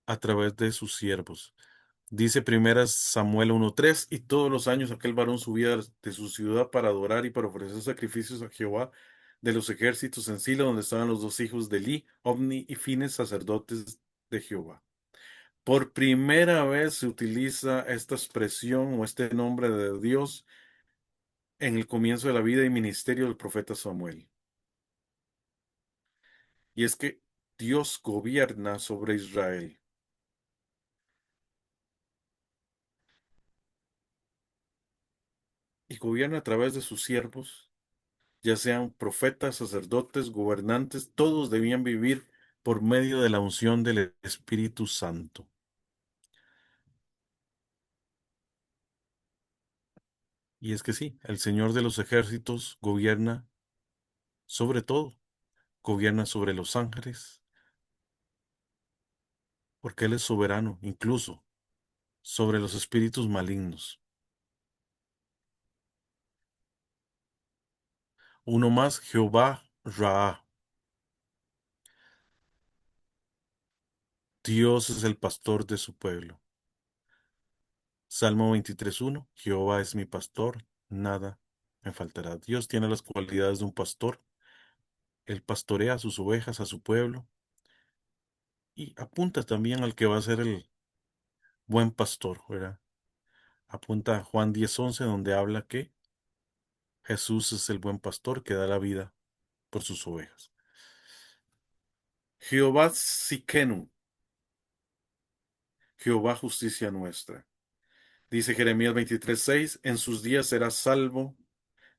C: a través de sus siervos. Dice primera Samuel 1:3, y todos los años aquel varón subía de su ciudad para adorar y para ofrecer sacrificios a Jehová de los ejércitos en Silo, donde estaban los dos hijos de Eli, Ofni y Fines, sacerdotes de Jehová. Por primera vez se utiliza esta expresión o este nombre de Dios en el comienzo de la vida y ministerio del profeta Samuel. Y es que Dios gobierna sobre Israel y gobierna a través de sus siervos, ya sean profetas, sacerdotes, gobernantes, todos debían vivir por medio de la unción del Espíritu Santo. Y es que sí, el Señor de los ejércitos gobierna sobre todo, gobierna sobre los ángeles, porque Él es soberano, incluso sobre los espíritus malignos. Uno más, Jehová Ra. Dios es el pastor de su pueblo. Salmo 23:1, Jehová es mi pastor, nada me faltará. Dios tiene las cualidades de un pastor. Él pastorea a sus ovejas, a su pueblo, y apunta también al que va a ser el buen pastor, ¿verdad? Apunta a Juan 10:11, donde habla que Jesús es el buen pastor que da la vida por sus ovejas. Jehová Siquenu, Jehová justicia nuestra. Dice Jeremías 23:6, en sus días será salvo,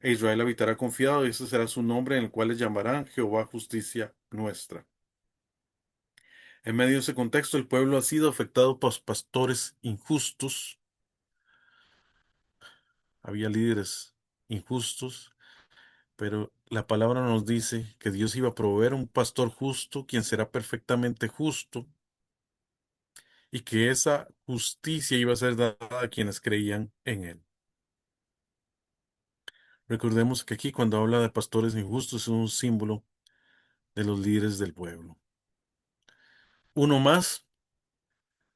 C: e Israel habitará confiado, y ese será su nombre en el cual le llamarán Jehová justicia nuestra. En medio de ese contexto, el pueblo ha sido afectado por pastores injustos. Había líderes injustos, pero la palabra nos dice que Dios iba a proveer un pastor justo, quien será perfectamente justo, y que esa justicia iba a ser dada a quienes creían en él. Recordemos que aquí cuando habla de pastores injustos es un símbolo de los líderes del pueblo. Uno más,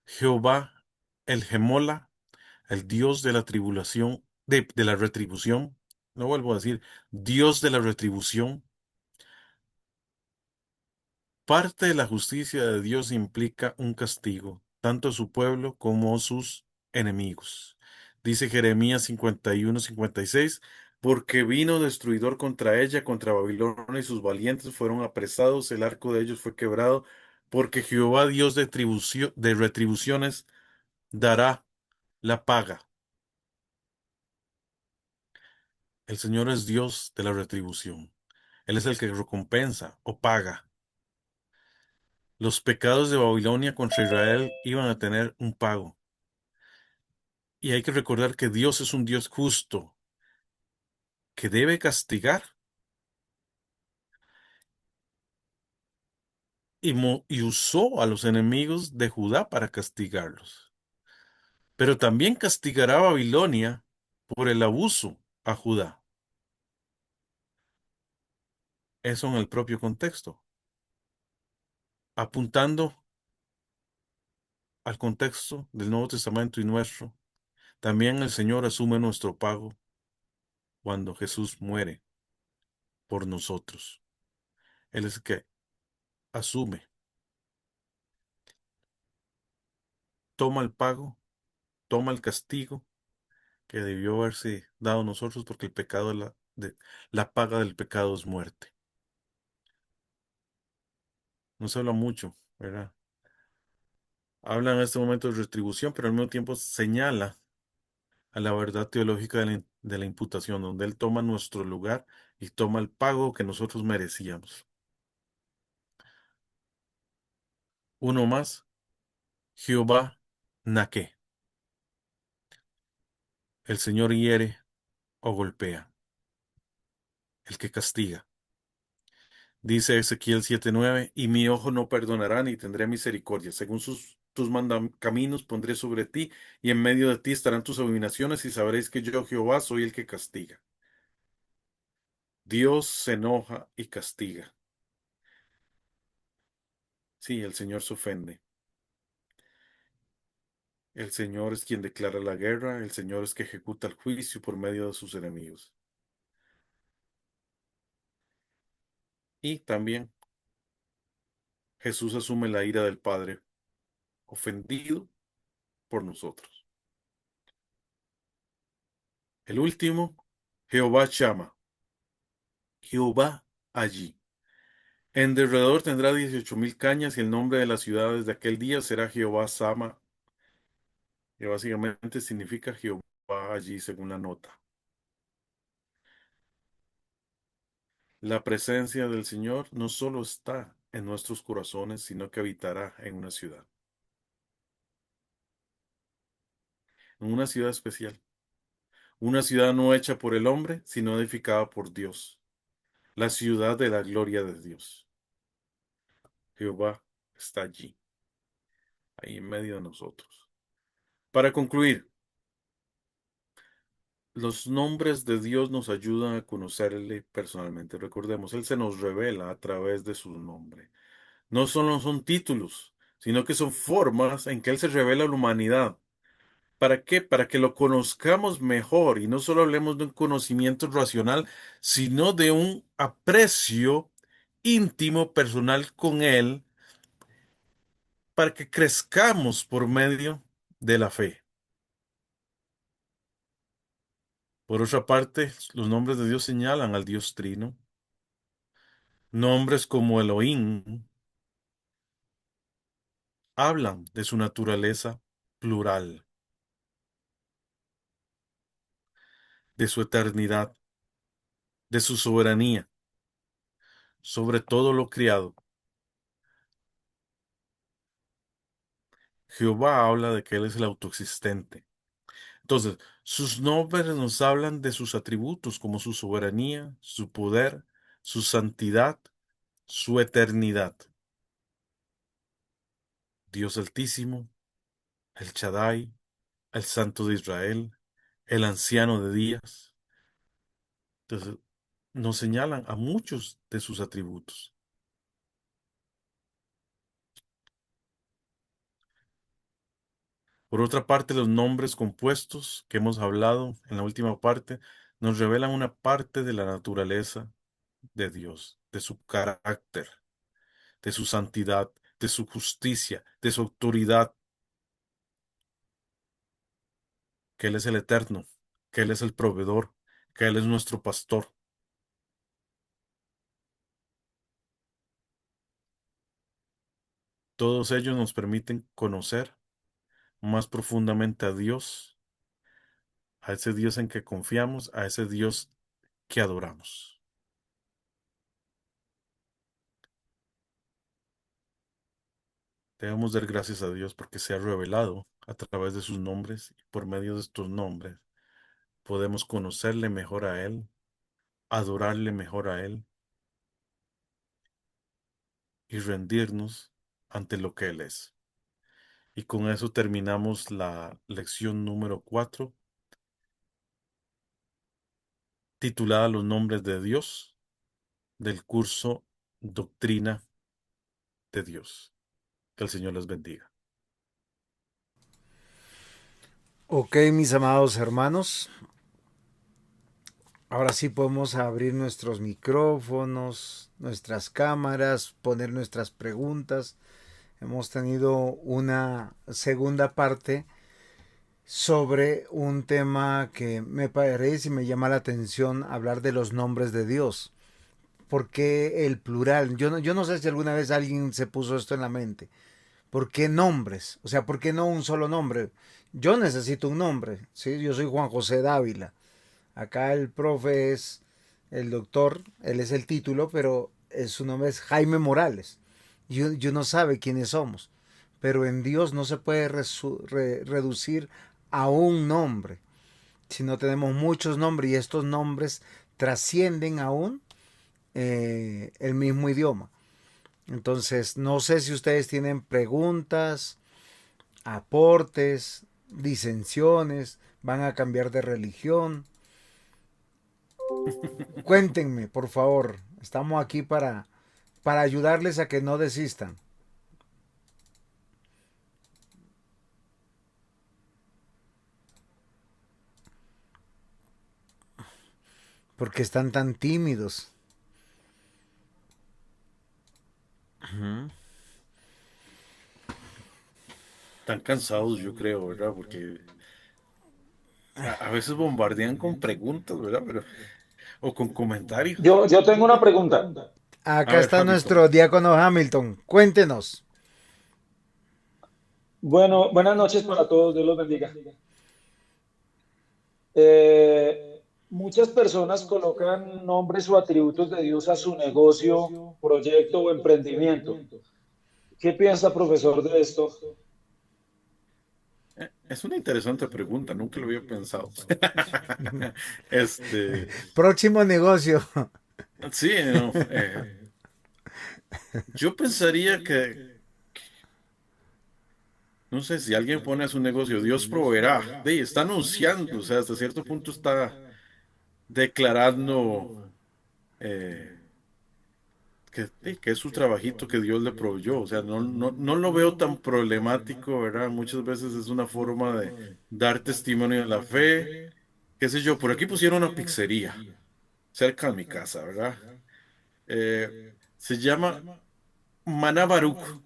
C: Jehová, el Gemola, el Dios de la tribulación, de la retribución. No vuelvo a decir, Dios de la retribución. Parte de la justicia de Dios implica un castigo, tanto a su pueblo como a sus enemigos. Dice Jeremías 51:56, porque vino destruidor contra ella, contra Babilonia, y sus valientes fueron apresados, el arco de ellos fue quebrado, porque Jehová Dios de retribuciones dará la paga. El Señor es Dios de la retribución. Él es el que recompensa o paga. Los pecados de Babilonia contra Israel iban a tener un pago. Y hay que recordar que Dios es un Dios justo, que debe castigar y usó a los enemigos de Judá para castigarlos. Pero también castigará a Babilonia por el abuso a Judá. Eso en el propio contexto. Apuntando al contexto del Nuevo Testamento y nuestro, también el Señor asume nuestro pago cuando Jesús muere por nosotros. Él es el que asume, toma el pago, toma el castigo, que debió haberse dado a nosotros, porque el pecado la paga del pecado es muerte. No se habla mucho, ¿verdad? Habla en este momento de retribución, pero al mismo tiempo señala a la verdad teológica de la imputación, donde Él toma nuestro lugar y toma el pago que nosotros merecíamos. Uno más, Jehová Naque. El Señor hiere o golpea, el que castiga. Dice Ezequiel 7:9, y mi ojo no perdonará ni tendré misericordia. Según tus caminos pondré sobre ti, y en medio de ti estarán tus abominaciones, y sabréis que yo, Jehová, soy el que castiga. Dios se enoja y castiga. Sí, el Señor se ofende. El Señor es quien declara la guerra, el Señor es que ejecuta el juicio por medio de sus enemigos. Y también Jesús asume la ira del Padre, ofendido por nosotros. El último, Jehová Shama, Jehová allí. En derredor tendrá 18,000 cañas y el nombre de las ciudades de aquel día será Jehová Sama, que básicamente significa Jehová allí según la nota. La presencia del Señor no solo está en nuestros corazones, sino que habitará en una ciudad especial, una ciudad no hecha por el hombre, sino edificada por Dios, la ciudad de la gloria de Dios. Jehová está allí, ahí en medio de nosotros. Para concluir, los nombres de Dios nos ayudan a conocerle personalmente. Recordemos, Él se nos revela a través de su nombre. No solo son títulos, sino que son formas en que Él se revela a la humanidad. ¿Para qué? Para que lo conozcamos mejor y no solo hablemos de un conocimiento racional, sino de un aprecio íntimo, personal con Él, para que crezcamos por medio de la fe. Por otra parte, los nombres de Dios señalan al Dios Trino. Nombres como Elohim hablan de su naturaleza plural, de su eternidad, de su soberanía sobre todo lo criado. Jehová habla de que Él es el autoexistente. Entonces, sus nombres nos hablan de sus atributos como su soberanía, su poder, su santidad, su eternidad. Dios Altísimo, el Shaddai, el Santo de Israel, el Anciano de Días. Entonces, nos señalan a muchos de sus atributos. Por otra parte, los nombres compuestos que hemos hablado en la última parte nos revelan una parte de la naturaleza de Dios, de su carácter, de su santidad, de su justicia, de su autoridad, que Él es el eterno, que Él es el proveedor, que Él es nuestro pastor. Todos ellos nos permiten conocer más profundamente a ese Dios en que confiamos, a ese Dios que adoramos. Debemos dar gracias a Dios porque se ha revelado a través de sus nombres y por medio de estos nombres podemos conocerle mejor a Él, adorarle mejor a Él y rendirnos ante lo que Él es. Y con eso terminamos la lección número 4, titulada Los nombres de Dios, del curso Doctrina de Dios. Que el Señor les bendiga.
A: Ok, mis amados hermanos, ahora sí podemos abrir nuestros micrófonos, nuestras cámaras, poner nuestras preguntas. Hemos tenido una segunda parte sobre un tema que me parece y me llama la atención, hablar de los nombres de Dios. ¿Por qué el plural? Yo no sé si alguna vez alguien se puso esto en la mente. ¿Por qué nombres? O sea, ¿por qué no un solo nombre? Yo necesito un nombre, ¿sí? Yo soy Juan José Dávila. Acá el profe es el doctor, él es el título, pero su nombre es Jaime Morales. Yo no sabe quiénes somos. Pero en Dios no se puede reducir a un nombre, sino tenemos muchos nombres y estos nombres trascienden aún el mismo idioma. Entonces, no sé si ustedes tienen preguntas, aportes, disensiones, van a cambiar de religión. Cuéntenme, por favor. Estamos aquí para ayudarles a que no desistan. Porque están tan tímidos.
C: Están cansados, yo creo, ¿verdad? Porque a veces bombardean con preguntas, ¿verdad? O con comentarios.
G: Yo tengo una pregunta.
C: A
A: Acá
C: ver,
A: está
C: Hamilton.
A: nuestro diácono Hamilton. Cuéntenos.
G: Bueno, buenas noches para todos, Dios los bendiga. Muchas personas colocan nombres o atributos de Dios a su negocio, proyecto o emprendimiento. ¿Qué piensa, profesor, de esto?
C: Es una interesante pregunta, nunca lo había pensado. Este,
A: Próximo negocio.
C: sí, no, yo pensaría no sé, si alguien pone a su negocio, Dios proveerá, está anunciando, o sea, hasta cierto punto está declarando eh, que es su trabajito que Dios le proveyó, o sea, no lo veo tan problemático, ¿verdad? Muchas veces es una forma de dar testimonio de la fe, qué sé yo, por aquí pusieron una pizzería cerca de mi casa, ¿verdad? Se llama Maná Baruch,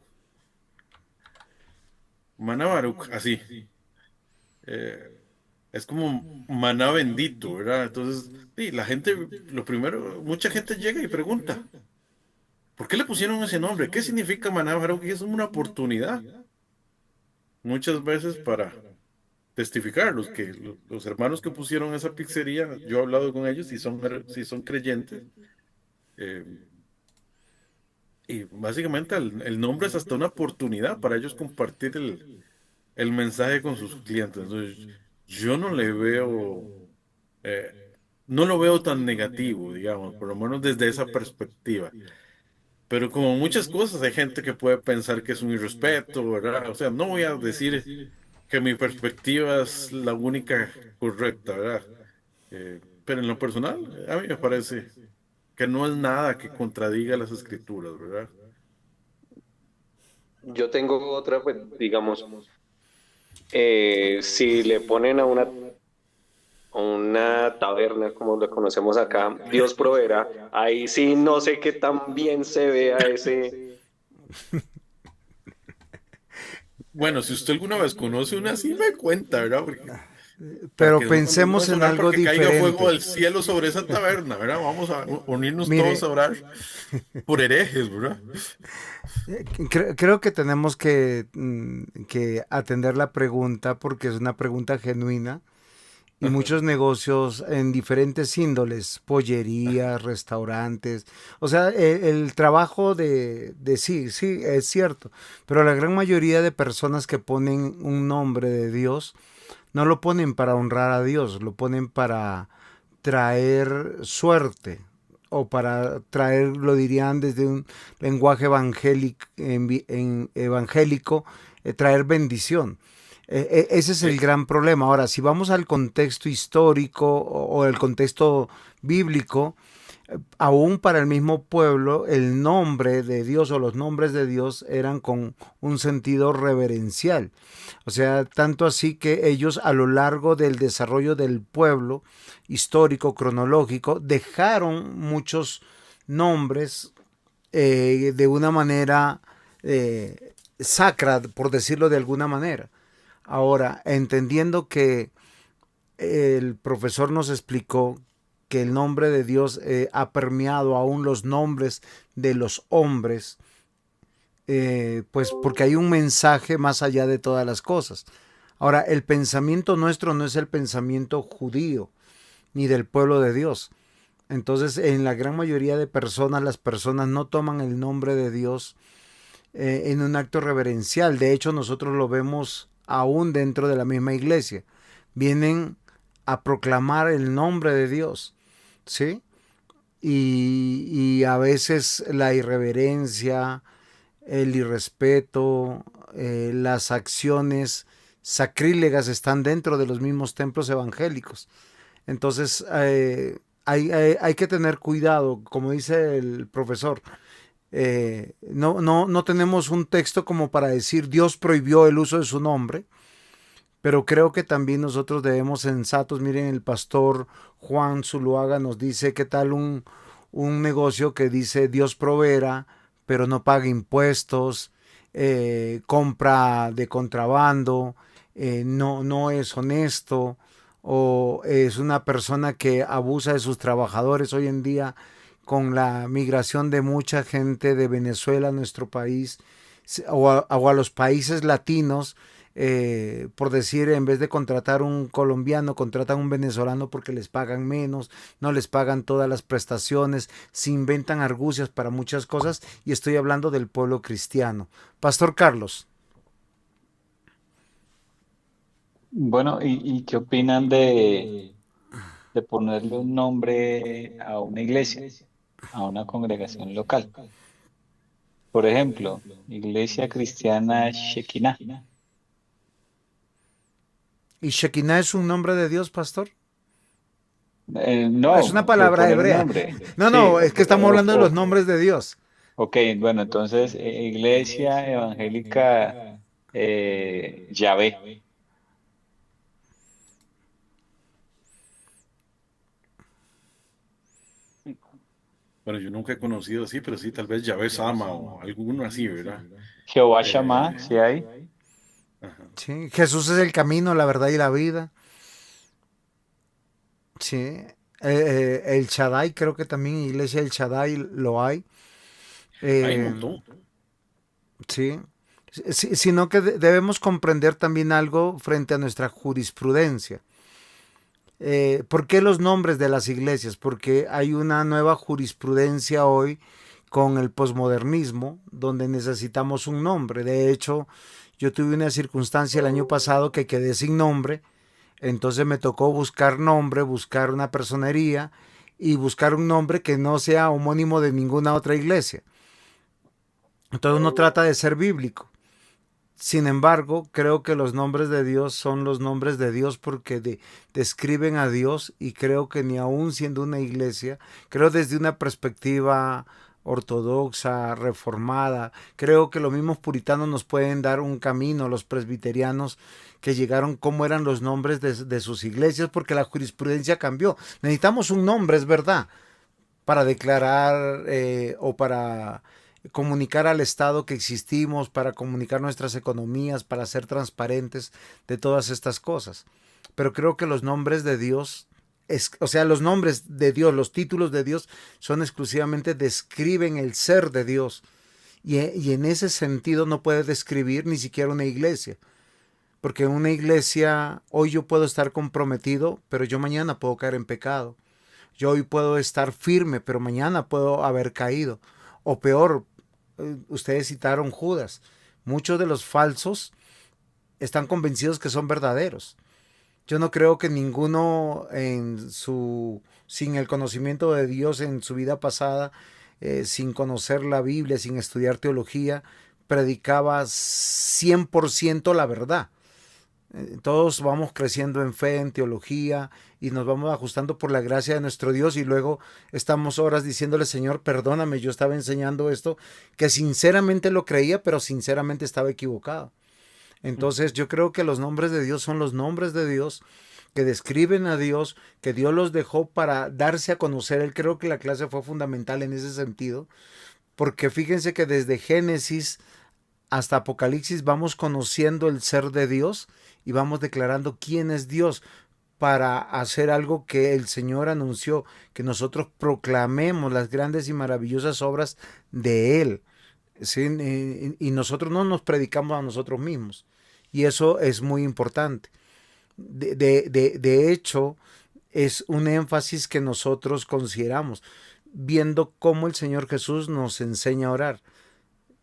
C: Maná Baruch, así. Eh, es como maná bendito, ¿verdad? Entonces, sí, la gente, lo primero, mucha gente llega y pregunta, ¿por qué le pusieron ese nombre? ¿Qué significa maná Baruch? Y es una oportunidad, muchas veces para testificar, los hermanos que pusieron esa pizzería, yo he hablado con ellos y si son creyentes, eh, y básicamente el nombre es hasta una oportunidad para ellos compartir el mensaje con sus clientes. Entonces, yo no le veo, eh, no lo veo tan negativo, digamos, por lo menos desde esa perspectiva. Pero como muchas cosas, hay gente que puede pensar que es un irrespeto, ¿verdad? O sea, no voy a decir que mi perspectiva es la única correcta, ¿verdad? Pero en lo personal, a mí me parece que no es nada que contradiga las escrituras, ¿verdad?
H: Yo tengo otra, pues, digamos, si le ponen a una taberna, como lo conocemos acá, Dios proveerá, ahí sí no sé qué tan bien se vea ese.
C: Bueno, si usted alguna vez conoce una, sí me cuenta, ¿verdad? Porque para
A: Pero
C: que no
A: pensemos
C: vamos a
A: en
C: orar
A: algo
C: porque caiga fuego
A: diferente.
C: del cielo sobre esa taberna, ¿verdad? Vamos a unirnos todos
A: Mire,
C: a orar por herejes, ¿verdad?
A: creo que tenemos que atender la pregunta porque es una pregunta genuina y muchos negocios en diferentes índoles, pollerías, restaurantes, o sea, el trabajo sí, sí, es cierto, pero la gran mayoría de personas que ponen un nombre de Dios no lo ponen para honrar a Dios, lo ponen para traer suerte o para traer, lo dirían desde un lenguaje evangélico, traer bendición. Ese es el
C: Eh,
A: gran problema. Ahora, si vamos al contexto histórico o el contexto bíblico, aún para el mismo pueblo, el nombre de Dios o los nombres de Dios eran con un sentido reverencial. O sea, tanto así que ellos a lo largo del desarrollo del pueblo histórico, cronológico, dejaron muchos nombres de una manera sacra, por decirlo de alguna manera. Ahora, entendiendo que el profesor nos explicó que el nombre de Dios ha permeado aún los nombres de los hombres, pues porque hay un mensaje más allá de todas las cosas. Ahora, el pensamiento nuestro no es el pensamiento judío ni del pueblo de Dios. Entonces, en la gran mayoría de personas, las personas no toman el nombre de Dios en un acto reverencial. De hecho, nosotros lo vemos aún dentro de la misma iglesia. Vienen a proclamar el nombre de Dios, ¿sí? Y a veces la irreverencia, el irrespeto, las acciones sacrílegas están dentro de los mismos templos evangélicos. Entonces, hay que tener cuidado, como dice el profesor. No tenemos un texto como para decir Dios prohibió el uso de su nombre, pero creo que también nosotros debemos sensatos. Miren, el pastor Juan Zuluaga nos dice qué tal un negocio que dice Dios proveerá, pero no paga impuestos, compra de contrabando, no es honesto, o es una persona que abusa de sus trabajadores hoy en día con la migración de mucha gente de Venezuela a nuestro país o a los países latinos. Por decir, en vez de contratar un colombiano, contratan un venezolano porque les pagan menos, no les pagan todas las prestaciones, se inventan argucias para muchas cosas, y estoy hablando del pueblo cristiano. Pastor Carlos.
F: Bueno, ¿y qué opinan de ponerle un nombre a una iglesia, a una congregación local? Por ejemplo, Iglesia Cristiana Shekinah.
A: ¿Y Shekinah es un nombre de Dios, pastor? Es una
F: No,
A: palabra
F: poner un
A: hebrea.
F: nombre.
A: No,
F: Sí,
A: es que estamos hablando de los nombres de Dios.
F: ok, bueno, entonces Iglesia Evangélica Yahvé.
C: Bueno, yo nunca he conocido así, pero sí, tal vez Yahvé Sama o alguno así, ¿verdad?
F: Jehová Shammah,
C: Eh,
F: si hay.
C: ajá.
A: Sí, Jesús es el camino, la verdad y la vida. Sí. El Shaddai, creo que también en Iglesia el Shaddai lo hay.
C: Hay un
A: Eh,
C: montón.
A: sí. Sino que debemos comprender también algo frente a nuestra jurisprudencia. ¿Por qué los nombres de las iglesias? Porque hay una nueva jurisprudencia hoy con el posmodernismo, donde necesitamos un nombre. De hecho, yo tuve una circunstancia el año pasado que quedé sin nombre, entonces me tocó buscar nombre, buscar una personería y buscar un nombre que no sea homónimo de ninguna otra iglesia. Entonces uno trata de ser bíblico. Sin embargo, creo que los nombres de Dios son los nombres de Dios porque describen a Dios, y creo que ni aún siendo una iglesia, creo desde una perspectiva ortodoxa, reformada, creo que los mismos puritanos nos pueden dar un camino, los presbiterianos que llegaron, cómo eran los nombres de sus iglesias, porque la jurisprudencia cambió. Necesitamos un nombre, es verdad, para declarar o para comunicar al Estado que existimos, para comunicar nuestras economías, para ser transparentes de todas estas cosas. Pero creo que los nombres de Dios, o sea, los nombres de Dios, los títulos de Dios, son exclusivamente describen el ser de Dios. Y en ese sentido no puede describir ni siquiera una iglesia. Porque en una iglesia, hoy yo puedo estar comprometido, pero yo mañana puedo caer en pecado. Yo hoy puedo estar firme, pero mañana puedo haber caído. O peor, ustedes citaron Judas. Muchos de los falsos están convencidos que son verdaderos. Yo no creo que ninguno sin el conocimiento de Dios en su vida pasada, sin conocer la Biblia, sin estudiar teología, predicaba 100% la verdad. Todos vamos creciendo en fe, en teología, y nos vamos ajustando por la gracia de nuestro Dios, y luego estamos horas diciéndole: Señor, perdóname, yo estaba enseñando esto que sinceramente lo creía, pero sinceramente estaba equivocado. Entonces yo creo que los nombres de Dios son los nombres de Dios que describen a Dios, que Dios los dejó para darse a conocer. Él, creo que la clase fue fundamental en ese sentido, porque fíjense que desde Génesis hasta Apocalipsis vamos conociendo el ser de Dios, y vamos declarando quién es Dios para hacer algo que el Señor anunció, que nosotros proclamemos las grandes y maravillosas obras de Él. ¿Sí? Y nosotros no nos predicamos a nosotros mismos. Y eso es muy importante. De hecho, es un énfasis que nosotros consideramos, viendo cómo el Señor Jesús nos enseña a orar.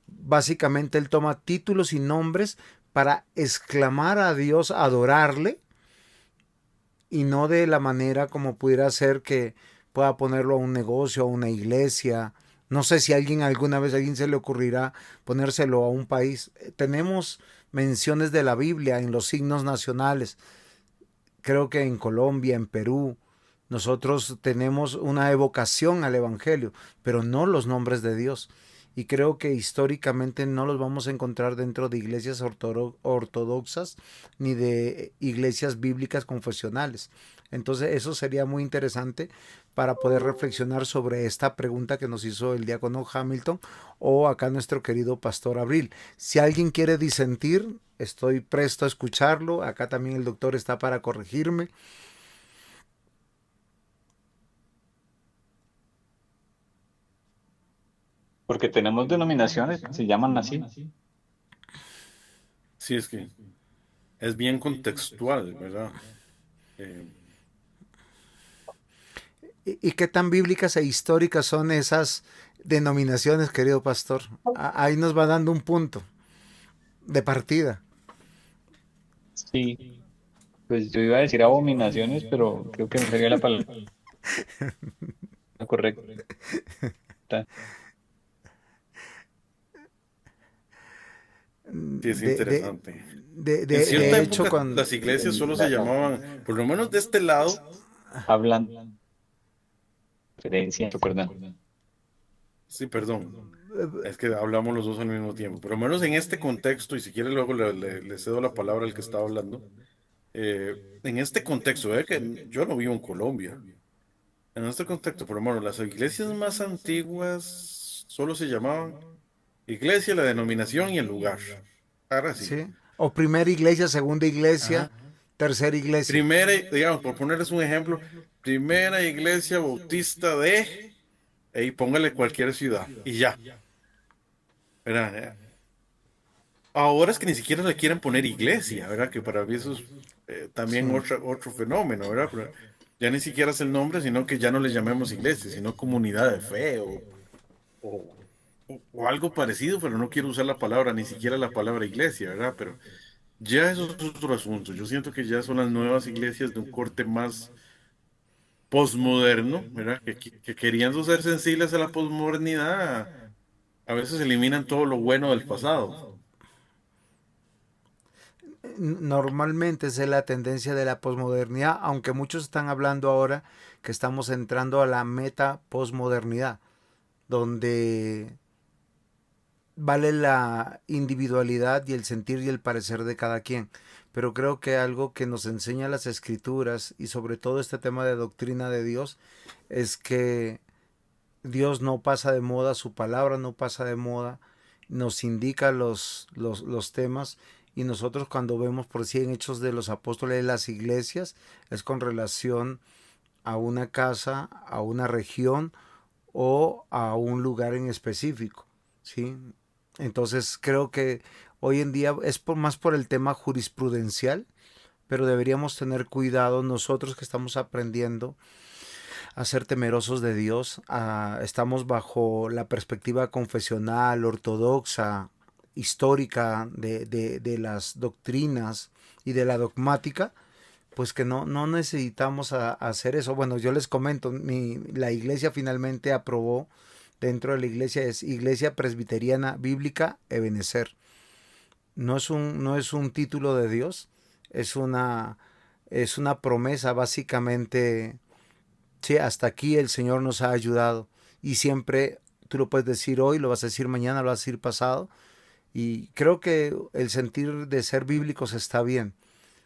A: Básicamente Él toma títulos y nombres para exclamar a Dios, adorarle, y no de la manera como pudiera ser que pueda ponerlo a un negocio, a una iglesia. No sé si alguna vez a alguien se le ocurrirá ponérselo a un país. Tenemos menciones de la Biblia en los signos nacionales. Creo que en Colombia, en Perú, nosotros tenemos una evocación al Evangelio, pero no los nombres de Dios. Y creo que históricamente no los vamos a encontrar dentro de iglesias ortodoxas ni de iglesias bíblicas confesionales. Entonces eso sería muy interesante para poder reflexionar sobre esta pregunta que nos hizo el diácono Hamilton o acá nuestro querido pastor Abril. Si alguien quiere disentir, estoy presto a escucharlo. Acá también el doctor está para corregirme.
F: Porque tenemos denominaciones que se llaman así.
C: Sí, es que es bien contextual, ¿verdad? Eh,
A: ¿Y qué tan bíblicas e históricas son esas denominaciones, querido pastor? Ahí nos va dando un punto de partida.
F: Sí, pues yo iba a decir abominaciones, pero creo que no sería la palabra correcta.
C: sí, es
A: De, de,
C: interesante. En cierta
A: de hecho,
C: época
A: cuando...
C: las iglesias solo se llamaban, por lo menos de este lado,
F: Hablan referencia, perdón.
C: sí, perdón, es que hablamos los dos al mismo tiempo, por lo menos en este contexto, y si quiere luego le cedo la palabra al que estaba hablando, en este contexto, que yo no vivo en Colombia, en este contexto, por lo menos las iglesias más antiguas solo se llamaban iglesia, la denominación y el lugar. Ahora sí.
A: ¿Sí? O primera iglesia, segunda iglesia,
C: Ajá.
A: tercera iglesia.
C: Primera, digamos, por ponerles un ejemplo, primera iglesia bautista de, y póngale cualquier ciudad, y ya. ¿Verdad? Ahora es que ni siquiera le quieren poner iglesia, ¿verdad? Que para mí eso es
A: Sí.
C: también otro fenómeno, ¿verdad? Pero ya ni siquiera es el nombre, sino que ya no le llamemos iglesia, sino comunidad de fe o, o algo parecido, pero no quiero usar la palabra, ni siquiera la palabra iglesia, ¿verdad? Pero ya eso es otro asunto. Yo siento que ya son las nuevas iglesias de un corte más posmoderno, ¿verdad? Que queriendo ser sensibles a la posmodernidad, a veces eliminan todo lo bueno del pasado.
A: Normalmente esa es la tendencia de la posmodernidad, aunque muchos están hablando ahora que estamos entrando a la meta posmodernidad, donde vale la individualidad y el sentir y el parecer de cada quien. Pero creo que algo que nos enseña las escrituras y sobre todo este tema de doctrina de Dios es que Dios no pasa de moda, su palabra no pasa de moda, nos indica los temas y nosotros cuando vemos por sí en Hechos de los Apóstoles las iglesias es con relación a una casa, a una región o a un lugar en específico, ¿sí? Entonces creo que hoy en día es más por el tema jurisprudencial, pero deberíamos tener cuidado nosotros que estamos aprendiendo a ser temerosos de Dios. Estamos bajo la perspectiva confesional, ortodoxa, histórica de las doctrinas y de la dogmática, pues que no necesitamos hacer eso. Bueno, yo les comento, la iglesia finalmente aprobó, dentro de la iglesia es Iglesia Presbiteriana Bíblica Ebenezer. No es un título de Dios, es una promesa básicamente. Sí, hasta aquí el Señor nos ha ayudado y siempre tú lo puedes decir hoy, lo vas a decir mañana, lo vas a decir pasado y creo que el sentir de ser bíblicos está bien,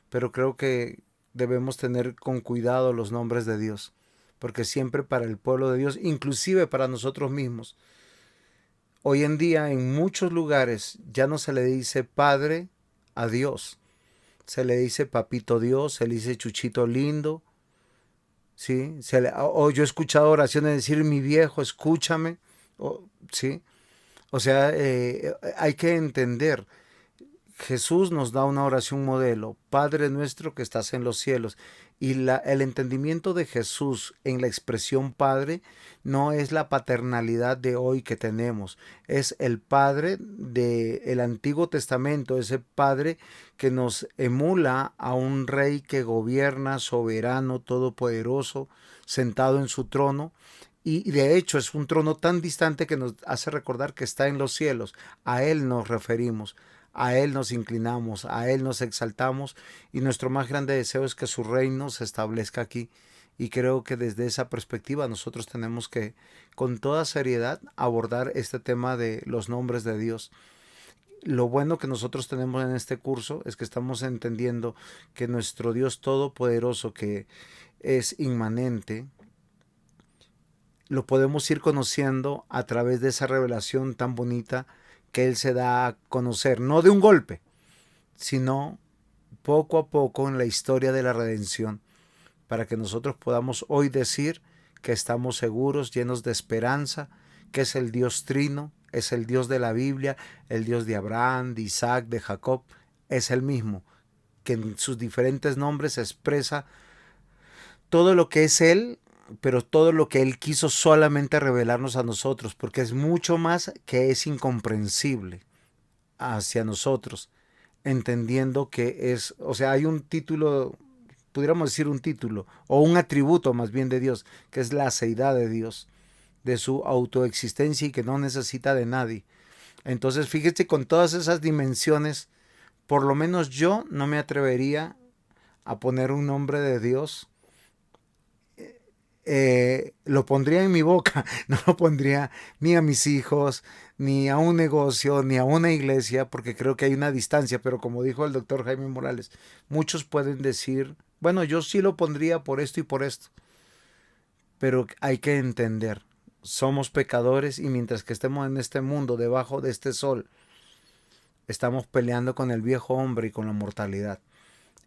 A: pero creo que debemos tener con cuidado los nombres de Dios, porque siempre para el pueblo de Dios, inclusive para nosotros mismos, hoy en día en muchos lugares ya no se le dice Padre a Dios, se le dice papito Dios, se le dice chuchito lindo, ¿sí? O yo he escuchado oraciones decir mi viejo, escúchame, ¿sí? O sea, hay que entender. Jesús nos da una oración modelo, Padre nuestro que estás en los cielos. Y el entendimiento de Jesús en la expresión Padre no es la paternalidad de hoy que tenemos, es el Padre del Antiguo Testamento, ese Padre que nos emula a un rey que gobierna, soberano, todopoderoso, sentado en su trono. Y de hecho es un trono tan distante que nos hace recordar que está en los cielos. A Él nos referimos. A Él nos inclinamos, a Él nos exaltamos y nuestro más grande deseo es que su reino se establezca aquí. Y creo que desde esa perspectiva nosotros tenemos que con toda seriedad abordar este tema de los nombres de Dios. Lo bueno que nosotros tenemos en este curso es que estamos entendiendo que nuestro Dios todopoderoso, que es inmanente, lo podemos ir conociendo a través de esa revelación tan bonita que Él se da a conocer, no de un golpe, sino poco a poco en la historia de la redención, para que nosotros podamos hoy decir que estamos seguros, llenos de esperanza, que es el Dios Trino, es el Dios de la Biblia, el Dios de Abraham, de Isaac, de Jacob, es el mismo, que en sus diferentes nombres expresa todo lo que es Él, pero todo lo que Él quiso solamente revelarnos a nosotros, porque es mucho más que es incomprensible hacia nosotros, entendiendo que es, o sea, hay un título, pudiéramos decir un título, o un atributo más bien de Dios, que es la seidad de Dios, de su autoexistencia y que no necesita de nadie. Entonces, fíjate, con todas esas dimensiones, por lo menos yo no me atrevería a poner un nombre de Dios. Lo pondría en mi boca, no lo pondría ni a mis hijos, ni a un negocio, ni a una iglesia, porque creo que hay una distancia, pero como dijo el doctor Jaime Morales, muchos pueden decir, bueno, yo sí lo pondría por esto y por esto, pero hay que entender, somos pecadores y mientras que estemos en este mundo, debajo de este sol, estamos peleando con el viejo hombre y con la mortalidad,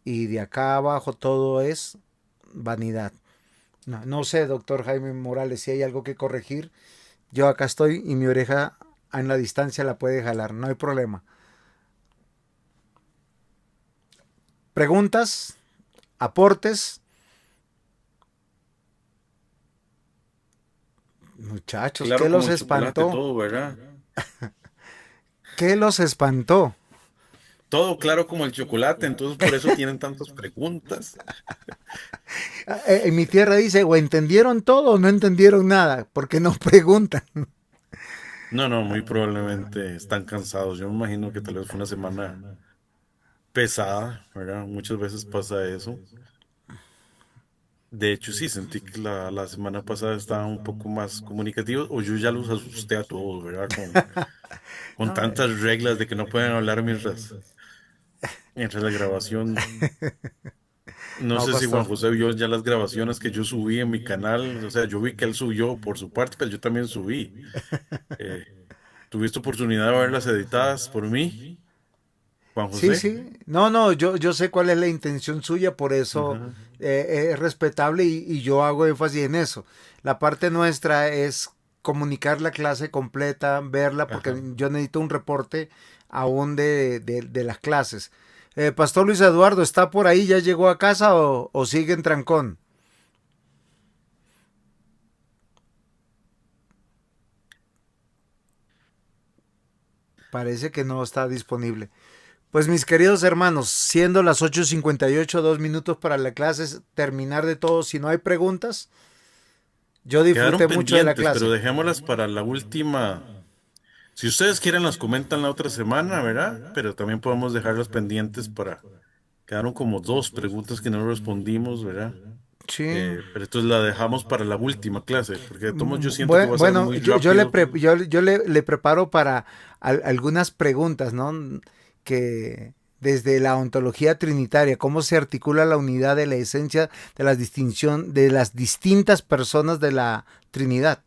A: y de acá abajo todo es vanidad. No sé, doctor Jaime Morales, si hay algo que corregir. Yo acá estoy y mi oreja en la distancia la puede jalar, no hay problema. ¿Preguntas? ¿Aportes? Muchachos,
C: Claro,
A: ¿qué
C: como
A: los
C: el chocolate,
A: espantó?
C: todo, ¿verdad?
A: ¿Qué los espantó?
C: Todo claro como el chocolate, entonces por eso tienen tantas preguntas.
A: En mi tierra dice, o entendieron todo o no entendieron nada, porque no preguntan.
C: No, no, muy probablemente están cansados. Yo me imagino que tal vez fue una semana pesada, ¿verdad? Muchas veces pasa eso. De hecho, sí, sentí que la semana pasada estaban un poco más comunicativos, o yo ya los asusté a todos, ¿verdad? Con
A: No,
C: tantas reglas de que no pueden hablar mientras la grabación. No
A: no,
C: sé si Juan
A: pastor.
C: José vio ya las grabaciones que yo subí en mi canal. O sea, yo vi que él subió por su parte, pero yo también subí. Eh, ¿Tuviste oportunidad de verlas editadas por mí, Juan
A: Sí,
C: José?
A: sí. No, yo sé cuál es la intención suya, por eso
C: Ajá.
A: es respetable y yo hago énfasis en eso. La parte nuestra es comunicar la clase completa, verla, porque
C: Ajá.
A: yo necesito un reporte aún de las clases. Pastor Luis Eduardo, ¿está por ahí? ¿Ya llegó a casa o sigue en trancón? Parece que no está disponible. Pues mis queridos hermanos, siendo las 8:58, 2 minutos para la clase, es terminar de todo. Si no hay preguntas, yo
C: Quedaron
A: disfruté mucho de la
C: pendientes, pero
A: clase.
C: dejémoslas para la última. Si ustedes quieren, las comentan la otra semana, ¿verdad? Pero también podemos dejarlas pendientes para. Quedaron como dos preguntas que no respondimos, ¿verdad?
A: Sí.
C: Pero entonces la dejamos para la última clase, porque de todos modos yo siento que va a ser
A: Bueno,
C: muy
A: yo
C: rápido.
A: le preparo para algunas preguntas, ¿no? Que desde la ontología trinitaria, cómo se articula la unidad de la esencia de la distinción de las distintas personas de la Trinidad.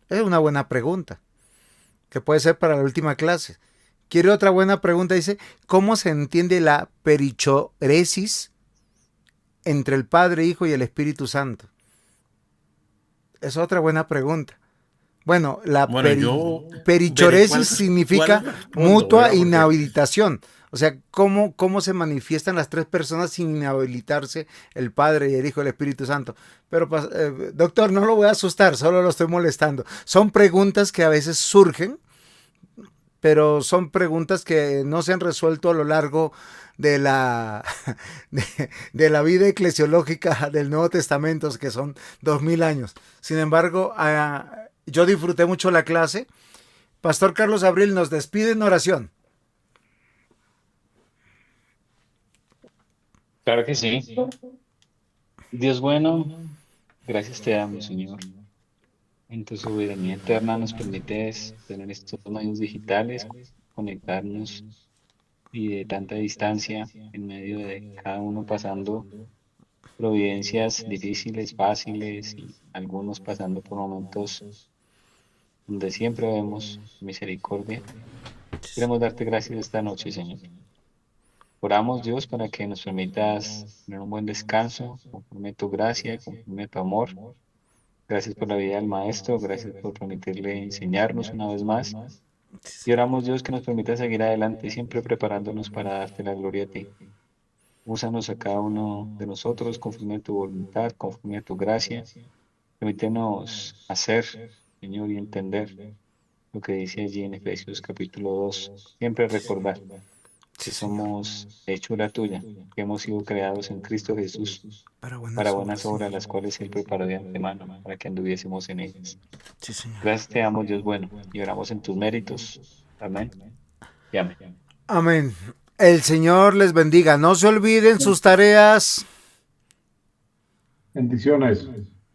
A: Es una buena pregunta, que puede ser para la última clase. Quiero otra buena pregunta, dice, ¿cómo se entiende la perichoresis entre el Padre, Hijo y el Espíritu Santo? Es otra buena pregunta. Bueno, la
C: Bueno, yo veré
A: perichoresis
C: cuál
A: significa
C: respondo,
A: mutua
C: ¿verdad? Porque
A: inhabilitación. O sea, ¿cómo se manifiestan las tres personas sin inhabilitarse el Padre y el Hijo y el Espíritu Santo? Pero, doctor, no lo voy a asustar, solo lo estoy molestando. Son preguntas que a veces surgen, pero son preguntas que no se han resuelto a lo largo de de la vida eclesiológica del Nuevo Testamento, que son 2000 años. Sin embargo, yo disfruté mucho la clase. Pastor Carlos Abril nos despide en oración.
F: Claro que sí. Dios bueno, gracias te damos, Señor. En tu soberanía eterna nos permites tener estos medios digitales, conectarnos y de tanta distancia en medio de cada uno pasando providencias difíciles, fáciles y algunos pasando por momentos donde siempre vemos misericordia. Queremos darte gracias esta noche, Señor. Oramos, Dios, para que nos permitas tener un buen descanso, conforme a tu gracia, conforme a tu amor. Gracias por la vida del Maestro, gracias por permitirle enseñarnos una vez más. Y oramos, Dios, que nos permita seguir adelante, siempre preparándonos para darte la gloria a ti. Úsanos a cada uno de nosotros conforme a tu voluntad, conforme a tu gracia. Permítenos hacer, Señor, y entender lo que dice allí en Efesios capítulo 2. Siempre recordar que
A: Sí, Señor.
F: somos hechura tuya, que hemos sido creados en Cristo Jesús para buenas obras, las cuales Él preparó de antemano para que anduviésemos en ellas.
A: Sí, Señor.
F: Gracias te damos, Dios bueno, y oramos en tus méritos. Amén. Y amén.
A: Amén. El Señor les bendiga. No se olviden sus tareas.
B: Bendiciones.